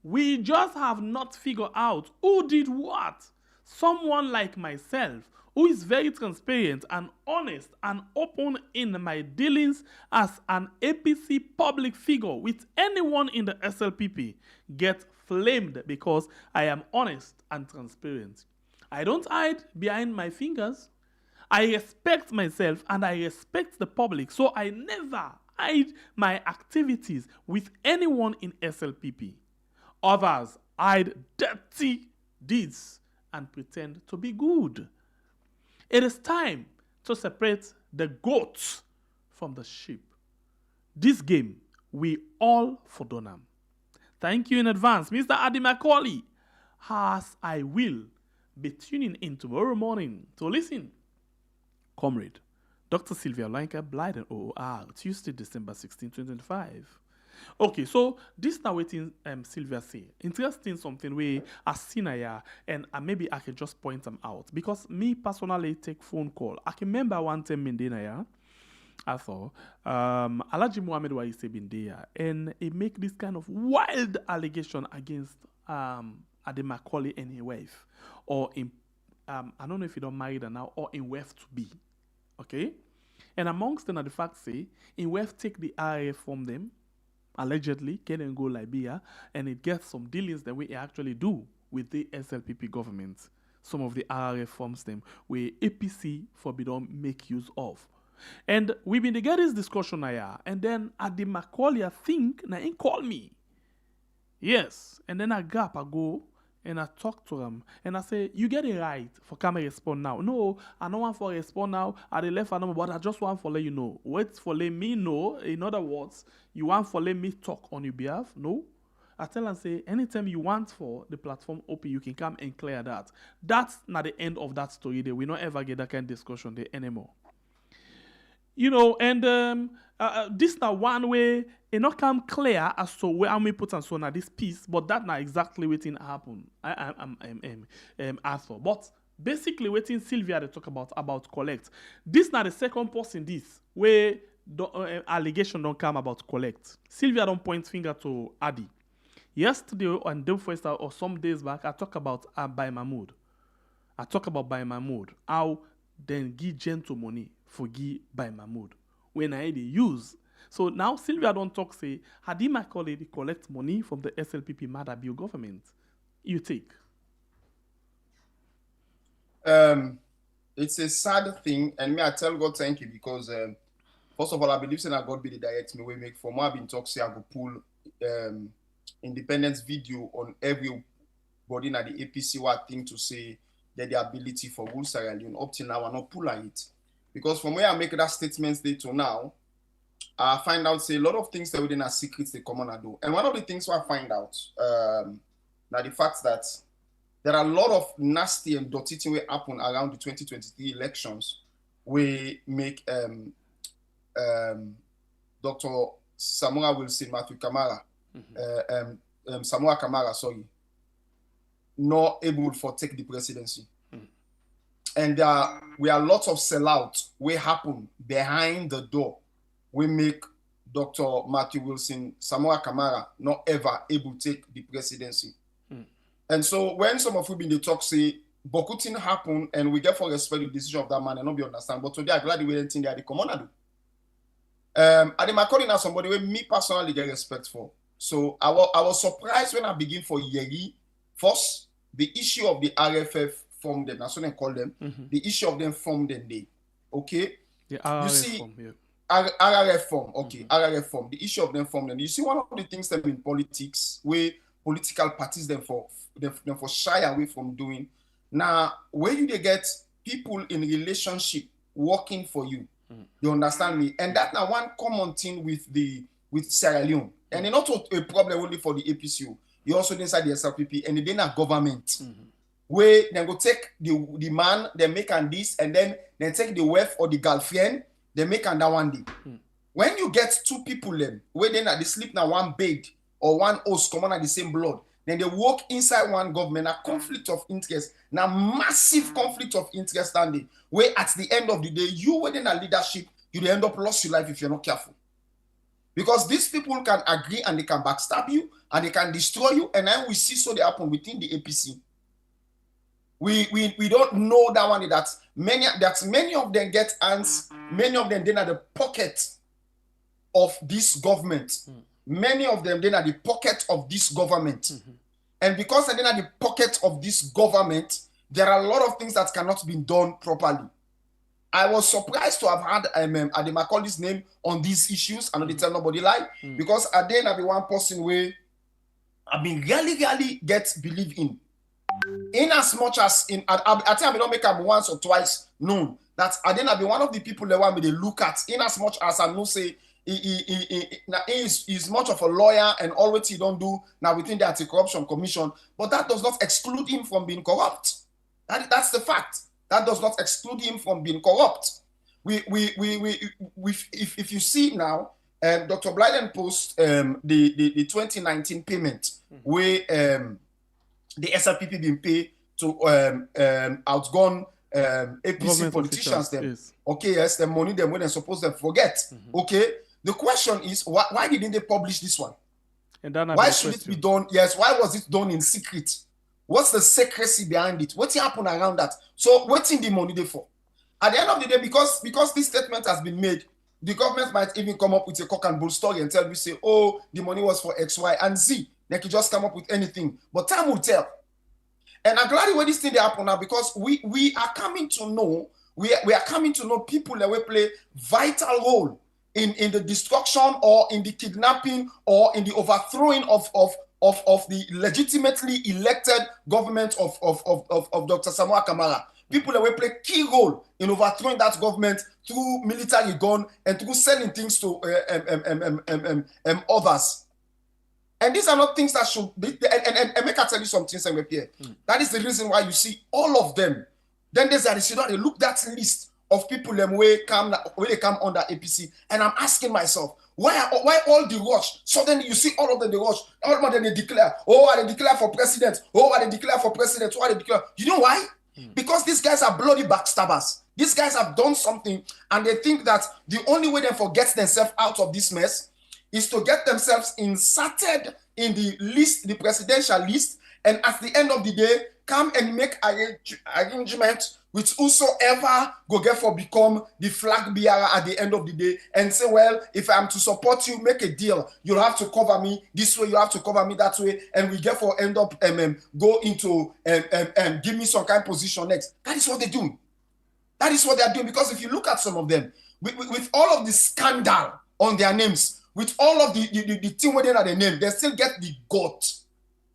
[SPEAKER 2] We just have not figured out who did what. Someone like myself, who is very transparent and honest and open in my dealings as an APC public figure with anyone in the SLPP, get flamed because I am honest and transparent. I don't hide behind my fingers. I respect myself and I respect the public, so I never hide my activities with anyone in SLPP. Others hide dirty deeds and pretend to be good. It is time to separate the goats from the sheep. This game, we all for Donham. Thank you in advance, Mr. Ady Macauley, as I will be tuning in tomorrow morning to listen. Comrade, Dr. Sylvia Blyden, OOR, Tuesday, December 16, 2025. Okay, so this now waiting Sylvia say. Interesting something we are seen here, and maybe I can just point them out. Because me personally take phone call. I can remember one time in there, I thought, Alhaji Muhammad Waise been there, and he make this kind of wild allegation against Ady Macauley and his wife. Or in, I don't know if he don't married her now, or in wife to be. Okay? And amongst them are the facts say, in wife take the RAF from them, allegedly, can and go Libya, and it gets some dealings that we actually do with the SLPP government. Some of the RRF forms them where APC forbidden make use of. And we've been to get this discussion here, and then Ady Macauley, I think, now he call me. Yes, and then I go and I talk to him, and I say, you get it right for come and respond now. No, I don't want for respond now. I left number, but I just want for let you know. Wait for let me know. In other words, you want for let me talk on your behalf? No. I tell and say, anytime you want for the platform open, you can come and clear that. That's not the end of that story there. We don't ever get that kind of discussion there anymore. You know, and this now one way it not come clear as to where I may put and so on this piece, but that not exactly waiting happen. I'm asked for. But basically waiting Sylvia they talk about collect. This not the second person this where the allegation don't come about collect. Sylvia don't point finger to Ady. Yesterday and day first or some days back, I talk about Bai Mahmoud. I talk about Bai Mahmoud. How then give gentle money for give Bai Mahmoud when I they use. So now Sylvia don't talk say Ady Macauley they collect money from the SLPP Maada Bio government. You take.
[SPEAKER 3] It's a sad thing, and me I tell God thank you because first of all I believe that God be the direct me way make for more. I've been talking say I go pull independence video on everybody in the APC what thing to say that the ability for rule Sierra Leone up till now are not pull it. Because from where I make that statement day to now, I find out say a lot of things that within our secrets they come on and do. And one of the things I find out now the fact that there are a lot of nasty and dirty things will happen around the 2023 elections. We make Dr. Samora Wilson, Matthew Kamara, Samora Kamara, sorry, not able for take the presidency. And we are lots of sellout we happen behind the door. We make Dr. Matthew Wilson, Samora Kamara, not ever able to take the presidency. And so when some of you in the talk say, Bokutin happen and we get for respect the decision of that man and not be understand. But today I'm glad we didn't think they are the commander. Ady Macauley now somebody where me personally get respect for. So I was surprised when I begin for Yeri. First, the issue of the RFF formed them. That's what they call them. The issue of them formed them day. Okay?
[SPEAKER 2] The RRF
[SPEAKER 3] you see,
[SPEAKER 2] form, yeah.
[SPEAKER 3] RRF form. Okay, RRF form. The issue of them formed them. You see, one of the things that in politics where political parties them for shy away from doing. Now, where you they get people in relationship working for you, you understand me? And that now one common thing with Sierra Leone, and it's not a problem only for the APCU. You also inside the SLPP and then a government where they go take the man, they make and this, and then they take the wife or the girlfriend, they make and that one day. When you get two people them, where they sleep now one bed or one host come on at the same blood. Then they work inside one government, a conflict of interest, now massive conflict of interest standing, where at the end of the day, you within a leadership, you end up lost your life if you're not careful. Because these people can agree and they can backstab you and they can destroy you, and then we see so they happen within the APC. We don't know that one that many of them get hands, many of them then at the pocket of this government. Many of them then at the pocket of this government. And because they're at the pocket of this government, there are a lot of things that cannot be done properly. I was surprised to have had Ady Macauley's name on these issues. I know they tell nobody lie. Because I didn't be one person where I've been really get believe in. In as much as I think I don't make him once or twice known that I didn't be one of the people that want me to look at. In as much as I know say he's much of a lawyer and all what he don't do now within the Anti-Corruption Commission, but that does not exclude him from being corrupt. That's the fact. That does not exclude him from being corrupt. If you see now, Dr. Blyden post the 2019 payment where the SLPP been paid to outgone APC politicians them. Yes. Okay, yes, the money them when they're supposed to forget. Okay. The question is, why didn't they publish this one?
[SPEAKER 2] And then
[SPEAKER 3] why should it be done? Yes, why was it done in secret? What's the secrecy behind it? What happened around that? So what's in the money they for? At the end of the day, because this statement has been made, the government might even come up with a cock and bull story and tell you, say, oh, the money was for X, Y, and Z. They could just come up with anything. But time will tell. And I'm glad when this thing they happen now because we are coming to know, we are coming to know people that will play vital role in the destruction or in the kidnapping or in the overthrowing of the legitimately elected government of Dr. Samora Kamara. People that will play key role in overthrowing that government through military gun and through selling things to others. And these are not things that should be, and make I tell you something, Pierre. That is the reason why you see all of them. Then there's a decision, they look that list of people them where they come under APC, and I'm asking myself, why all the rush? Suddenly you see all of them, they rush. All of them they declare, I declare for president. I declare for president. I declare. You know why? Because these guys are bloody backstabbers. These guys have done something, and they think that the only way they forget themselves out of this mess is to get themselves inserted in the list, the presidential list, and at the end of the day, come and make arrangement with whosoever go get for become the flag bearer at the end of the day and say, well, if I'm to support you, make a deal. You'll have to cover me this way, you have to cover me that way, and we get for end up go into give me some kind of position next. That is what they do. That is what they are doing, because if you look at some of them, with all of the scandal on their names, with all of the thing within the name, they still get the gut.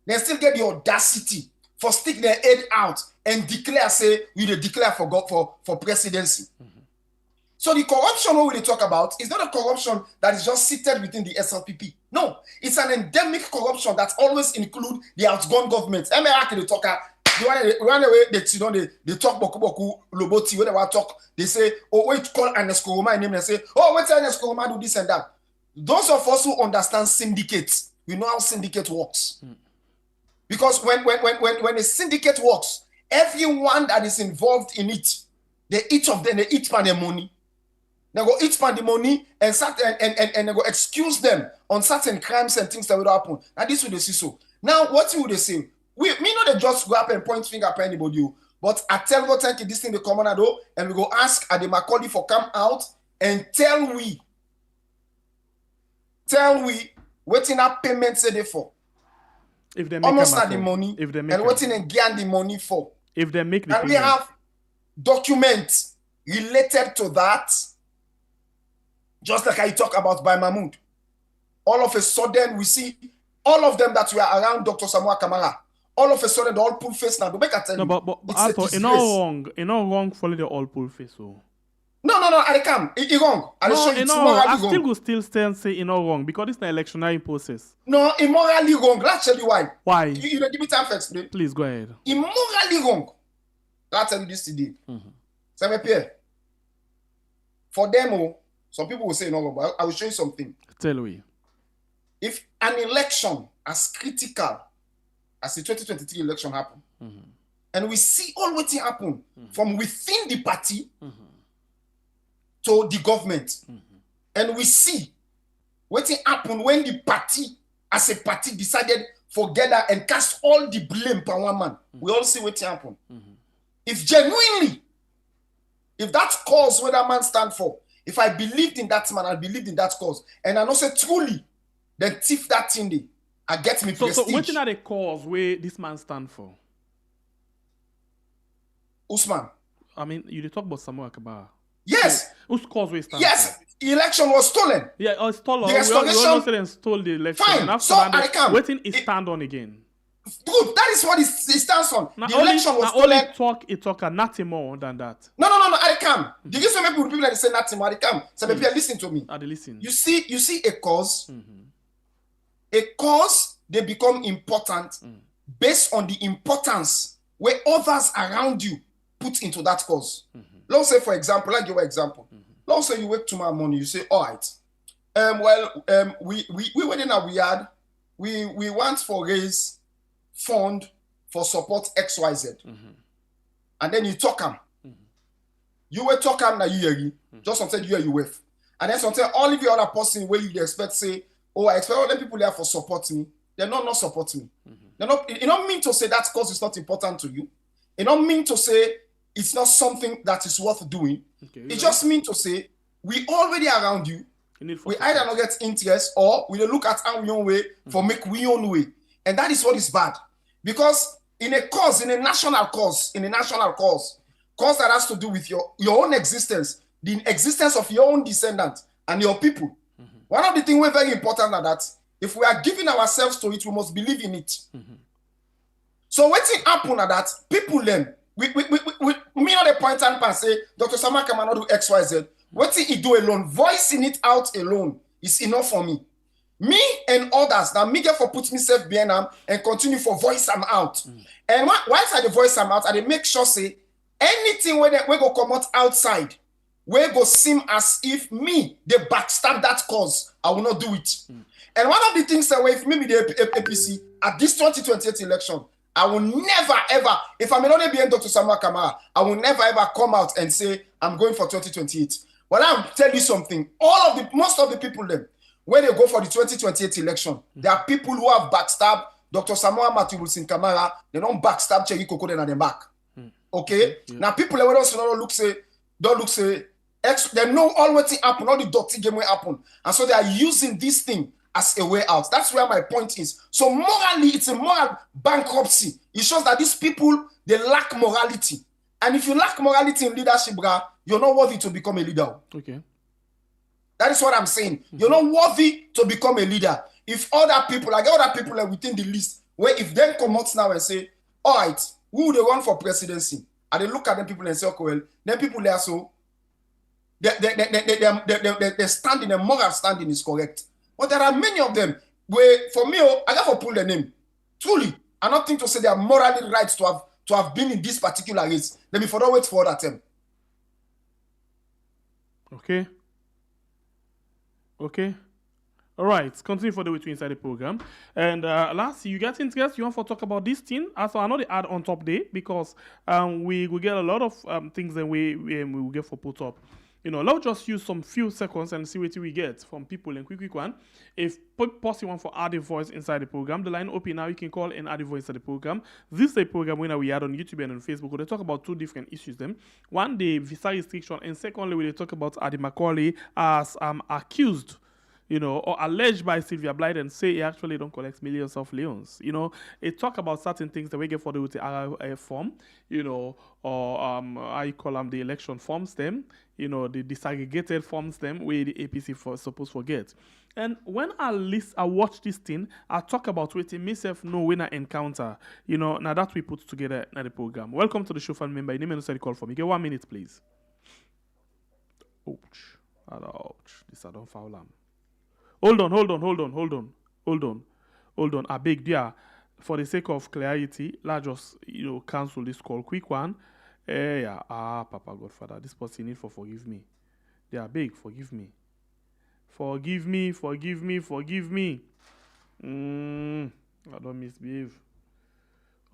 [SPEAKER 3] They still get the audacity for stick their head out and declare, say, we declare for God for presidency. So the corruption we talk about is not a corruption that is just seated within the SLPP. No, it's an endemic corruption that always includes the outgone government. The one way they talk boku loboti, when they talk, they say, oh, wait, call Ernest Koroma name, they say, oh, wait, Ernest Koroma do this and that. Those of us who understand syndicates, we know how syndicate works. Because when a syndicate works, everyone that is involved in it, each of them, they eat pan their money. They go eat pan the money and they go excuse them on certain crimes and things that will happen. And this will they see so. Now, what would they say? Me know they just go up and point finger at anybody, but I tell go thank you this thing the common do, and we go ask Ady Macauley for come out and tell we waiting up payment say they for.
[SPEAKER 2] If they make
[SPEAKER 3] almost not the money,
[SPEAKER 2] if they make
[SPEAKER 3] and waiting and get the money for.
[SPEAKER 2] If they make the
[SPEAKER 3] and
[SPEAKER 2] payment.
[SPEAKER 3] we have documents related to that, just like I talk about by Mahmoud. All of a sudden we see all of them that were around Dr. Samoa Kamara. All of a sudden, they all pull face now. But
[SPEAKER 2] I thought it's not wrong follow the all pull face. So.
[SPEAKER 3] No, I can't. It's wrong.
[SPEAKER 2] I still stand say it's not wrong because it's an electionary process.
[SPEAKER 3] No, immorally wrong. I'll tell you why.
[SPEAKER 2] Why?
[SPEAKER 3] You give me time to explain.
[SPEAKER 2] Please go ahead.
[SPEAKER 3] Immorally wrong. I'll tell you this today. For them, some people will say no, but I will show you something.
[SPEAKER 2] Tell me.
[SPEAKER 3] If an election as critical as the 2023 election happened, and we see all what happen from within the party to the government, and we see what happened when the party, as a party, decided together and cast all the blame on one man. We all see what happened. If genuinely, if that cause where that man stand for, if I believed in that man, I believed in that cause, and I know say truly, then thief that thing day, I get me prestige.
[SPEAKER 2] So what are the cause where this man stand for?
[SPEAKER 3] Usman.
[SPEAKER 2] I mean, you talk about Samoa Kamara.
[SPEAKER 3] Yes.
[SPEAKER 2] Whose cause we stand
[SPEAKER 3] Yes. The election was stolen.
[SPEAKER 2] Yeah, stolen.
[SPEAKER 3] The restoration.
[SPEAKER 2] We almost said stole the election.
[SPEAKER 3] Fine.
[SPEAKER 2] And after
[SPEAKER 3] So I can.
[SPEAKER 2] waiting is stand on again.
[SPEAKER 3] Good. That is what it stands on.
[SPEAKER 2] Now
[SPEAKER 3] the election was stolen.
[SPEAKER 2] Only talk nothing more than that.
[SPEAKER 3] No. I can. The reason people that say nothing more, I can. So maybe listen to me.
[SPEAKER 2] I listen.
[SPEAKER 3] You see a cause. A cause, they become important based on the importance where others around you put into that cause. Let's say, for example, I'll give you an example. Let's say you wake tomorrow morning, you say, all right, we went in a yard, we want for raise fund for support XYZ. And then you talk them. You will talk them na you just something you with. And then something all of the other person where you expect say, oh, I expect all the people there for support me. They're not support me. They're not. It don't mean to say that cause is not important to you. It don't mean to say it's not something that is worth doing. It just means to say we already around you. We either not get interest or we look at our own way for make we own way, and that is what is bad. Because in a national cause that has to do with your own existence, the existence of your own descendants and your people. One of the things we're very important are that if we are giving ourselves to it, we must believe in it. So what thing happen are that people learn. We not the point and say, Dr. Samoa cannot do XYZ. What thing he do alone, voicing it out alone is enough for me. Me and others, now me get for put myself behind them and continue for voice them out. And once I voice them out, I make sure say anything where we go come out outside, where go seem as if me they backstab that cause, I will not do it. And one of the things that if maybe the APC at this 2028 election, I will never ever, if I'm not being Dr. Samoa Kamara, I will never ever come out and say I'm going for 2028. But I'll tell you something. Most of the people then, when they go for the 2028 election, there are people who have backstabbed Dr. Samoa Wilson Kamara. They don't backstab Cherry Coco then at the back. Okay? Now people don't look say, they know all what happen, all the dirty game will happen. And so they are using this thing as a way out. That's where my point is. So morally, it's a moral bankruptcy. It shows that these people, they lack morality. And if you lack morality in leadership, you're not worthy to become a leader.
[SPEAKER 2] Okay.
[SPEAKER 3] That is what I'm saying. You're not worthy to become a leader. If other people, like other people are within the list, where if they come out now and say, all right, who would they run for presidency? And they look at them people and say, okay, well, then people there, so their standing, their moral standing is correct. But there are many of them where, for me, I got to pull the name. Truly, I'm not think to say they are morally right to have been in this particular race. Let me further wait for that term.
[SPEAKER 2] Okay. Okay. All right. Continue for the way to inside the program. And lastly, you get interest. You want to talk about this thing? Also, I know they add on top there because we will get a lot of things that we will get for put up. You know, let's just use some few seconds and see what we get from people and quick one. If possible want for add a voice inside the program, the line open now. You can call and add a voice inside the program. This is a program when we add on YouTube and on Facebook. Where they talk about two different issues. Them one, the visa restriction, and secondly, we talk about Ady Macauley as accused, you know, or alleged by Sylvia Blyden, say he actually don't collect millions of leons. You know, it talk about certain things that we get for the RIF form, you know, or how you call them, the election forms them, you know, the disaggregated forms them, where the APC supposed to get. And when I watch this thing, I talk about what myself know when I encounter, you know, now that we put together in the program. Welcome to the show, fan member. Your name and call for me. Get 1 minute, please. Ouch. Ouch. This I don't foul them. Hold on. I beg, dear, for the sake of clarity, let's just, you know, cancel this call. Quick one. Yeah. Papa Godfather, this person need for forgive me. They are big, forgive me. Forgive me. I don't misbehave.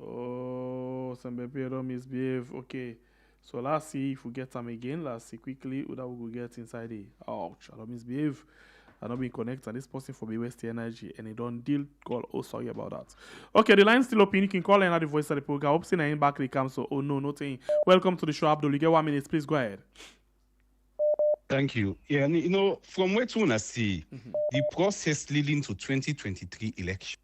[SPEAKER 2] Oh, some baby, I don't misbehave. Okay. So let's see if we get them again. Let's see quickly who that we will get inside it. Ouch, I don't misbehave. I don't be connected. This person for me waste the energy and he don't deal call. Oh, sorry about that. Okay, the line's still open. You can call and add the voice of the program. Hope in back the cam. So, oh no, nothing. Welcome to the show, Abdul. You get 1 minute. Please go ahead.
[SPEAKER 4] Thank you. Yeah, you know, from what you see, the process leading to 2023 election,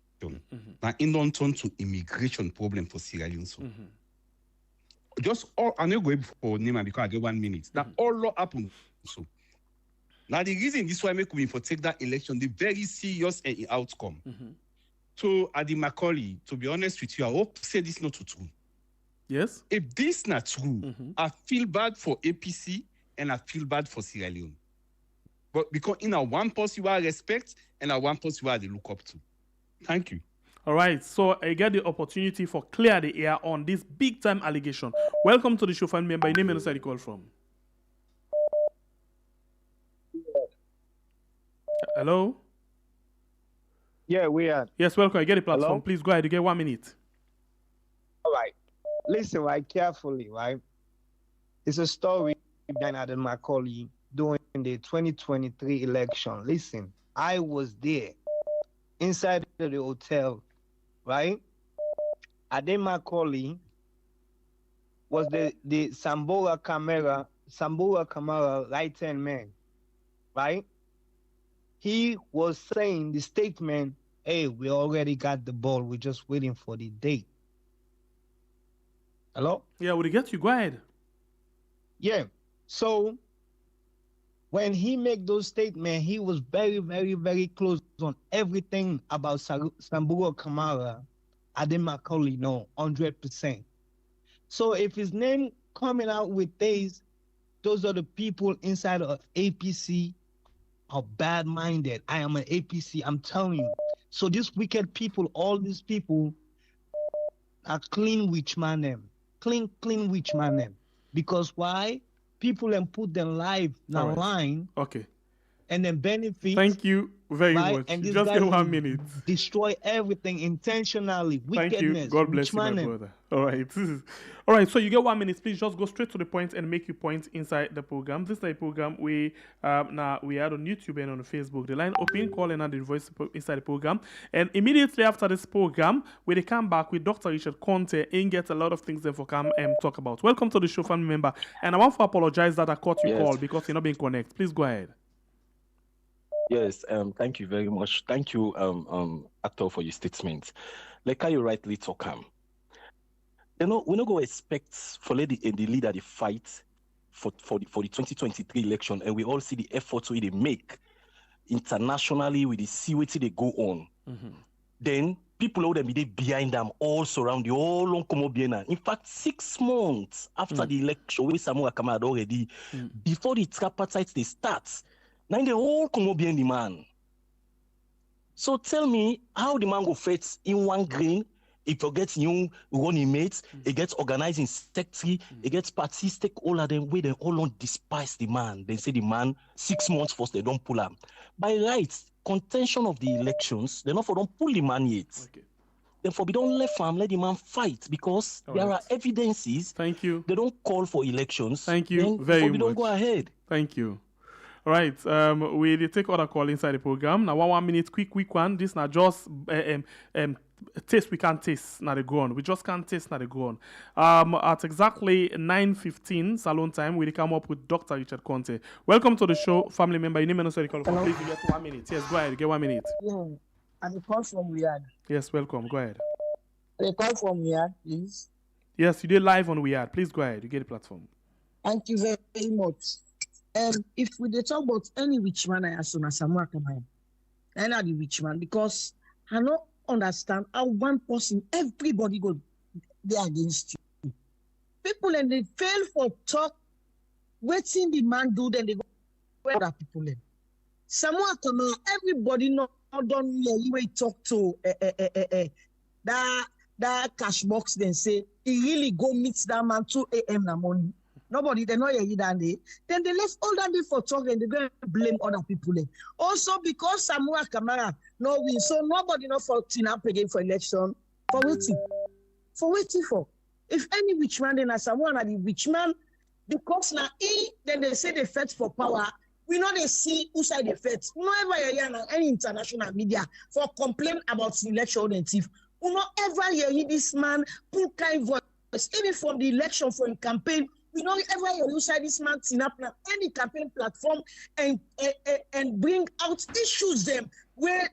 [SPEAKER 4] now in don't turn to immigration problem for Sierra Leone. So. Just all, I'm not going for name because I get 1 minute. Now all lot happen. So. Now, the reason this why make me for take that election, the very serious outcome. So, Ady Macauley, to be honest with you, I hope to say this not true.
[SPEAKER 2] Yes.
[SPEAKER 4] If this not true, I feel bad for APC and I feel bad for Sierra Leone. But because in a one person you are respect and a one person you are they look up to. Thank you.
[SPEAKER 2] All right. So, I get the opportunity for clear the air on this big time allegation. Welcome to the show, fan member. Your name and where you call from. Hello?
[SPEAKER 5] Yeah, we are.
[SPEAKER 2] Yes, welcome. I get the platform.
[SPEAKER 5] Hello?
[SPEAKER 2] Please go ahead. You get 1 minute.
[SPEAKER 5] All right. Listen, right, carefully, right? It's a story behind Ady Macauley during the 2023 election. Listen, I was there inside the hotel, right? Ady Macauley was the Sambora Kamara right-hand man, right? He was saying the statement, hey, we already got the ball. We're just waiting for the date. Hello?
[SPEAKER 2] Yeah, would it get you? Go ahead.
[SPEAKER 5] Yeah. So when he made those statements, he was very, very, very close on everything about Sambora Kamara. Ady Macauley, no, 100%. So if his name coming out with those are the people inside of APC are bad-minded. I am an APC, I'm telling you. So these wicked people, all these people are clean witch man them. Clean witch man them. Because why? People then put their life on the line.
[SPEAKER 2] Okay.
[SPEAKER 5] And then benefit.
[SPEAKER 2] Thank you very much.
[SPEAKER 5] And
[SPEAKER 2] You just get 1 minute.
[SPEAKER 5] Destroy everything intentionally.
[SPEAKER 2] Thank
[SPEAKER 5] Wickedness.
[SPEAKER 2] you. God bless you, my brother. All right. All right. So you get 1 minute. Please just go straight to the point and make your point inside the program. This is a program we now we are on YouTube and on Facebook. The line open, call and add the voice inside the program. And immediately after this program, we they come back with Dr. Richard Conte and get a lot of things there for come and talk about. Welcome to the show, fan member. And I want to apologize that I caught you call because you're not being connected. Please go ahead.
[SPEAKER 6] Yes, thank you very much. Thank you, actor, for your statement. Like how you rightly talk, you know, we're not going to expect for the leader to fight for the 2023 election, and we all see the efforts we they make internationally, we see what they go on. Then people who be behind them all surround you, all long come up behind. In fact, 6 months after the election, we Samuel Kamara already, before the tripartite they start, now they all come up behind the man. So tell me how the man go fit in one grain. If you get new running mates, it gets organizing secretary, it gets party stakeholder, then where they all don't despise the man. They say the man 6 months first, they don't pull him. By rights, contention of the elections, they not for don't pull the man yet. Okay. Then for we don't let the man fight because there are evidences.
[SPEAKER 2] Thank you.
[SPEAKER 6] They don't call for elections.
[SPEAKER 2] Thank you very much.
[SPEAKER 6] We don't go ahead.
[SPEAKER 2] Thank you. All right, we take other call inside the program. Now 1 minute, quick one. This now just taste we can't taste now they go on. We just can't taste now they go on. At exactly 9:15 salon time, we come up with Dr. Richard Conte. Welcome to the show, family member. Your name and sorry call. Please you get 1 minute. Yes, go ahead. Get 1 minute.
[SPEAKER 7] Yeah, I'm a call from Riyadh.
[SPEAKER 2] Yes, welcome. Go ahead.
[SPEAKER 7] A call from Riyadh, please.
[SPEAKER 2] Yes, you did live on Riyadh. Please go ahead. You get the platform.
[SPEAKER 7] Thank you very much. If we dey talk about any rich man, I ask on Samuel Kamara, any of the rich man, because I don't understand how one person, everybody go there against you. People and they fail for talk, waiting the man do, then they go where other people in. Samuel Kamara, everybody know don't really talk to that cash box, then say he really go meet that man 2 a.m. in the morning. Nobody, they know you that day. Then they left all that day for talking and they're going to blame other people. Also, because Samuel Kamara no win, so nobody not for up again for election. For waiting. For waiting for. If any rich man, then Samuel are the rich man, because now then they say they fight for power. We know they see who side they fight. No ever hear any international media for complain about the election and thief. We not ever hear this man put kind voice, even from the election for a campaign. We don't ever use this man up any campaign platform and bring out issues them where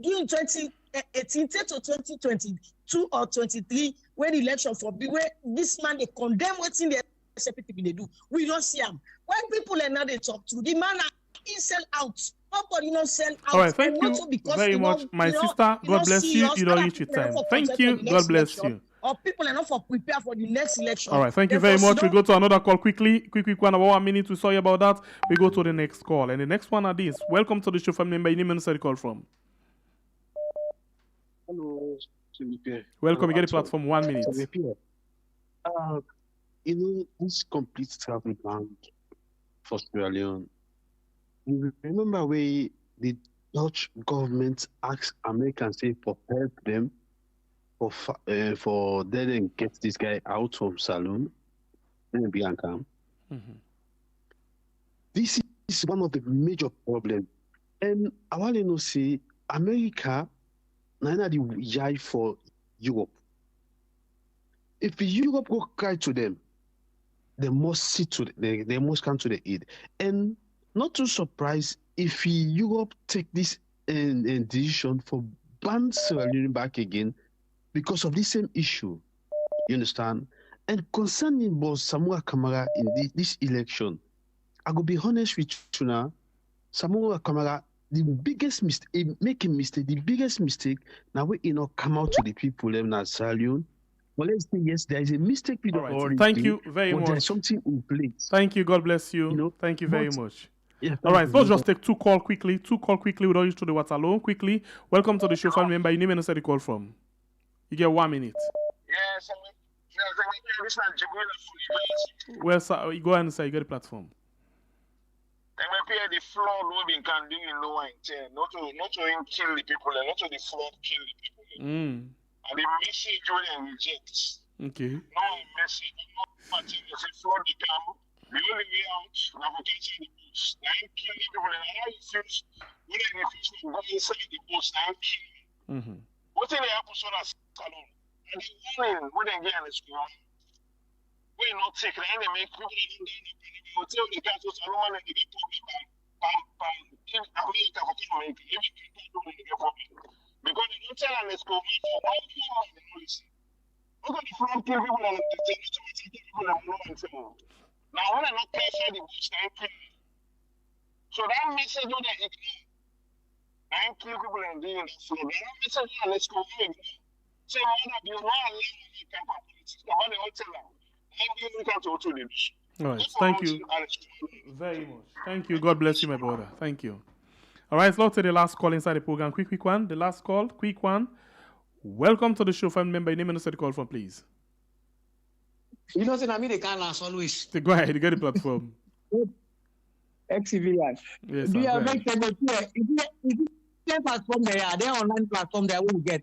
[SPEAKER 7] during 2018 to 2022 or 23 when the election for where this man they condemn what's in the people they do. We don't see him. When people are now they talk to the man he sell out. Nobody not sell out.
[SPEAKER 2] All right, thank you very much, my sister. God bless you. You don't reach your time. Thank you. God bless you.
[SPEAKER 7] Or people are not for prepare for the next election.
[SPEAKER 2] All right, thank you very much. We go to another call quick one, about 1 minute. We sorry about that. We go to the next call, and the next one are this. Welcome to the show, family member. Your name and call from.
[SPEAKER 8] Hello, Sylvia.
[SPEAKER 2] Welcome. You get the platform 1 minute.
[SPEAKER 8] This complete travel ban for Sierra Leone. You remember where the Dutch government asked Americans for help them for them and get this guy out from saloon and Bianca. This is one of the major problems. And I want to say America now the yai for Europe. If Europe go cry to them, they must sit to they must come to the aid. And not too surprised if Europe take this decision for ban Sierra Leone back again because of this same issue. You understand? And concerning both Samuel Kamara in this election, I will be honest with you now. Samuel Kamara, the biggest mistake, the biggest mistake, now we come out to the people in Sierra Leone. Well, let's say yes, there is a mistake.
[SPEAKER 2] Right. Thank you very much.
[SPEAKER 8] There's something in place.
[SPEAKER 2] Thank you. God bless you. Thank you very much.
[SPEAKER 8] Yeah,
[SPEAKER 2] all right, let's just take two call quickly. We don't use to the water alone. Quickly. Welcome to the show, family member. Your name and say the call from. You get 1 minute.
[SPEAKER 9] Yes,
[SPEAKER 2] well, sir, go ahead and say you get the platform.
[SPEAKER 9] The flood will be condemned in lower intent, not to kill the people, and not to the flood kill the people. And the message will reject.
[SPEAKER 2] Okay.
[SPEAKER 9] No message, no party. There's a flood the camp. The only way out, we have to get in the bush. I'm killing people, and how you feel when you feel go inside the bush, I'm killing. What in the episode of Salon? And the warning when they get in the school, we not take the enemy, people in the hotel, the guys who are and they get public by America for America. Every people don't get public. Because they don't tell them the school, why do you want to listen? Look at the front kill people and the people and Now, when I not pressure the bush, then kill. So that message on the then kill people and doing that. So that message on let's go in. So one of you know American politics. The one they all tell them. And you can to the bush.
[SPEAKER 2] All right, thank you very much. Thank you. God bless you, my brother. Thank you. All right, so let's take the last call inside the program. Quick one. The last call, quick one. Welcome to the show, family member. Your name and the call from, please.
[SPEAKER 10] You know, I mean, they can't last always.
[SPEAKER 2] Go ahead, get the platform.
[SPEAKER 10] Ex-civilian.
[SPEAKER 2] Yes,
[SPEAKER 10] Do you
[SPEAKER 2] sir,
[SPEAKER 10] have
[SPEAKER 2] go ahead.
[SPEAKER 10] if you platform there, they online platform there will get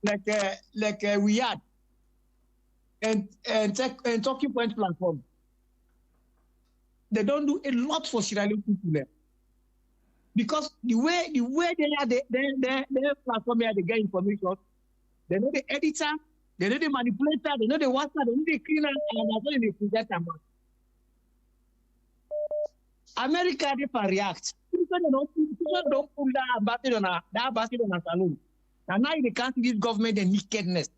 [SPEAKER 10] like we had and talking point platform. They don't do a lot for Sierra Leone people there. Because the way they platform here, they get information. They know the editor, they know the manipulator, they know the watcher, they know the cleaner, and that's why they present them. America, they can react. People don't pull that ambassador on a saloon. And now they can't see this government and wickedness.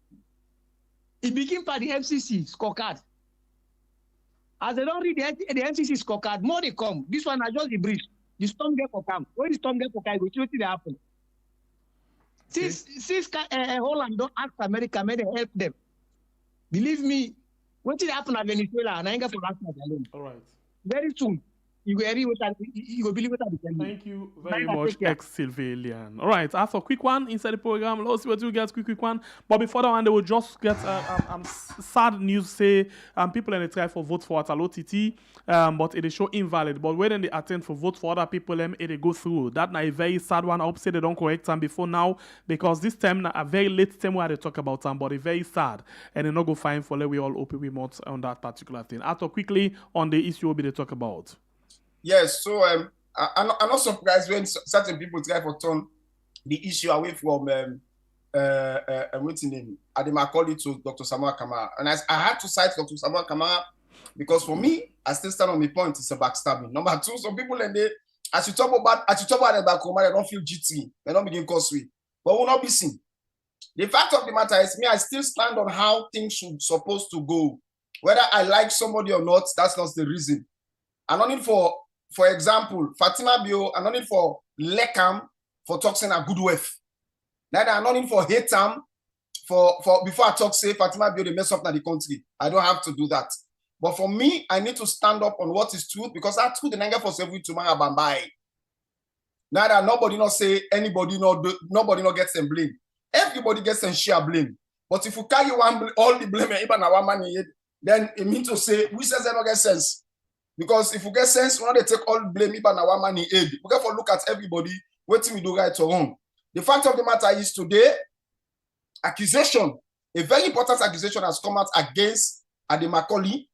[SPEAKER 10] It begins by the MCC scorecard. As they don't read the MCC scorecard, more they come. This one is just the bridge. The storm get for camp. When the storm get for camp, we see what happen. Since Holland don't ask America, may they help them. Believe me, what did happen at Venezuela and I ain't got for last night alone.
[SPEAKER 2] All right.
[SPEAKER 10] Very soon. You will believe what I'm telling you.
[SPEAKER 2] Thank you very much, ex-civilian. All right, after a quick one inside the program, let's see what you get. Quick one. But before that one, they will just get sad news. Say people in the try for vote for Atalo TT, but it is show invalid. But when they attend for vote for other people, it go through. That a very sad one. I hope say they don't correct them before now because this time a very late time where they talk about them, but it's very sad and they not go fine for let we all open remote on that particular thing. After quickly on the issue they talk about.
[SPEAKER 3] Yes, so I'm not surprised when certain people try to turn the issue away from what's his name, Ady Macauley to Dr. Samuel Kamara. And I had to cite Dr. Samuel Kamara because for me, I still stand on my point, it's a backstabbing. Number two, some people and they as you talk about the back home, they don't feel jittery, they don't begin costly, but will not be seen. The fact of the matter is, me, I still stand on how things should supposed to go. Whether I like somebody or not, that's not the reason. I'm not in for example, Fatima Bio, I'm not in for Lekam for talking a good wife. Neither I'm not in for Hatam for before I talk say Fatima Bio they mess up in the country. I don't have to do that. But for me, I need to stand up on what is truth because that truth the nanga for several tomorrow bambai. Neither nobody not say nobody not gets some blame. Everybody gets some share blame. But if you carry all the blame even our money, then it means to say we says they don't get sense. Because if we get sense, we don't take all the blame even our money aid. We got to look at everybody, what we do right or wrong. The fact of the matter is today, accusation, a very important accusation has come out against Ady Macauley.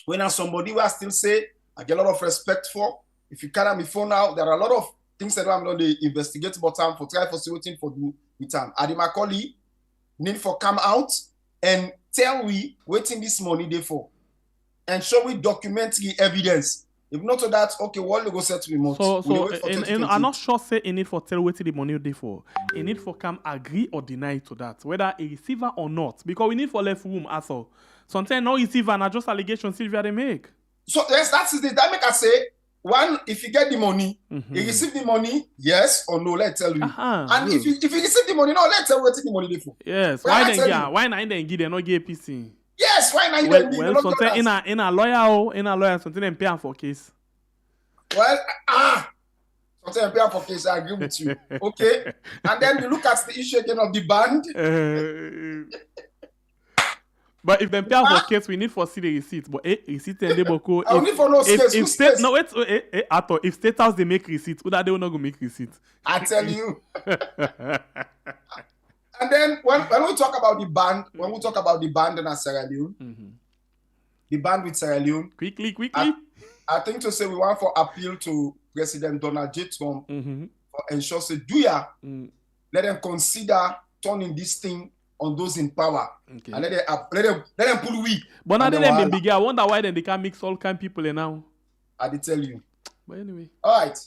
[SPEAKER 3] When somebody will still say, I get a lot of respect for. If you carry me phone now, there are a lot of things that I'm not investigate about time for try for see what for do with time. Ady Macauley need for come out and tell we waiting this money there for. And show we documentary evidence. If not to that, okay, what we go set to remote.
[SPEAKER 2] I'm not sure say in it for tell what the money they for. In it for come agree or deny to that, whether a receiver or not. Because we need for left room as well. Sometimes no receiver and just allegations Sylvia they make.
[SPEAKER 3] So yes, that's the that make I say one, if you get the money, you receive the money, yes or no, let's tell you. And if you receive the money, no, let's tell you what the money they for.
[SPEAKER 2] Yes, why then give them no give PC?
[SPEAKER 3] Yes, why not?
[SPEAKER 2] Well, something in a lawyer, something in pay for case.
[SPEAKER 3] Well, something in pay for case. I agree with you. Okay, and then you look at the issue again of the band.
[SPEAKER 2] But if them pay for case, we need for see the receipt. But receipt and they boko.
[SPEAKER 3] I need for no case.
[SPEAKER 2] If state no wait. If state house they make receipt, who that they will not go make receipt.
[SPEAKER 3] I tell you. And then when we talk about the band, in Sierra Leone, the band with Sierra Leone.
[SPEAKER 2] Quickly.
[SPEAKER 3] I think to say we want for appeal to President Donald J. Trump for ensure say let them consider turning this thing on those in power. Okay. And let them pull we.
[SPEAKER 2] But now they been bigger. I wonder why then they can't mix all kind of people in now.
[SPEAKER 3] I did tell you.
[SPEAKER 2] But anyway.
[SPEAKER 3] All right.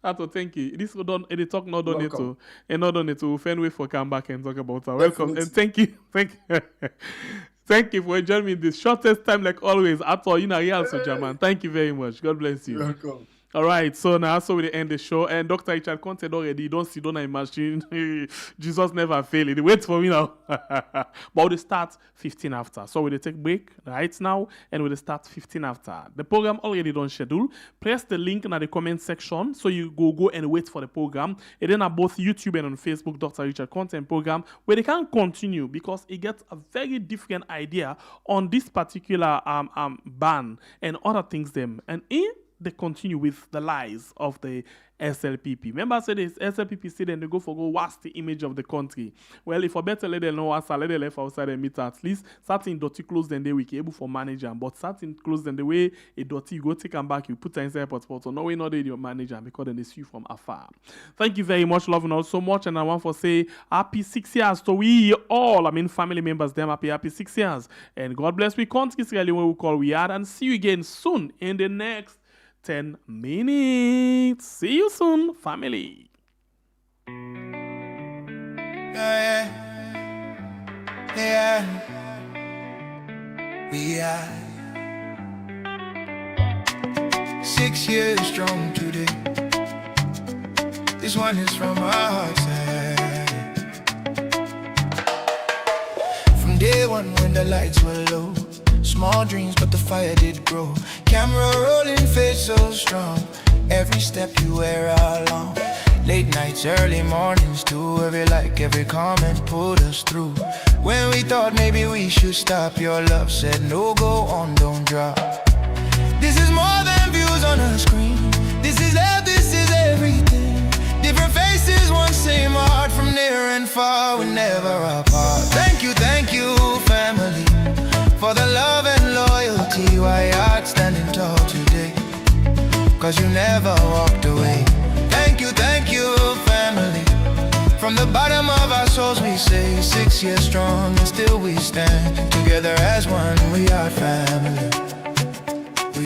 [SPEAKER 2] Ato, thank you. This done. The talk not done it to, and not done it to. Fenway for come back and talk about that. Welcome and thank you. Thank you for joining me in this shortest time, like always. At all, you know, yeah, also German. Thank you very much. God bless you.
[SPEAKER 3] You're welcome.
[SPEAKER 2] All right, so now so we end the show. And Dr. Richard content already. Don't imagine. Jesus never fail. It wait for me now. But we'll start 15 after. So we'll take break right now and we'll start 15 after. The program already done schedule. Press the link in the comment section so you go and wait for the program. And then on both YouTube and on Facebook, Dr. Richard content program, where they can continue because it gets a very different idea on this particular ban and other things them. And they continue with the lies of the SLPP. Remember I said this, SLPP said then they go what's the image of the country. Well, if I better let them know what's let them left outside and meet at least certain dirty clothes then they we able for manager, but certain clothes then the way a dirty you go take them back, you put them inside passport. So no way not your manager because then they see you from afar. Thank you very much, loving all so much, and I want to say happy 6 years to we all. I mean family members, them happy 6 years. And God bless we country really what we call we are, and see you again soon in the next 10 minutes. See you soon, family.
[SPEAKER 1] Yeah. We are 6 years strong today. This one is from our hearts. From day one when the lights were low, small dreams, but the fire did grow. Camera rolling, face so strong. Every step you wear along. Late nights, early mornings too. Every comment pulled us through. When we thought maybe we should stop, your love said no, go on, don't drop. This is more than views on a screen. This is love, this is everything. Different faces, one same heart. From near and far, we're never apart. Thank you, family, for the love and loyalty. Why hearts standing tall today, cause you never walked away. Thank you, family. From the bottom of our souls we say 6 years strong and still we stand together as one, we are family.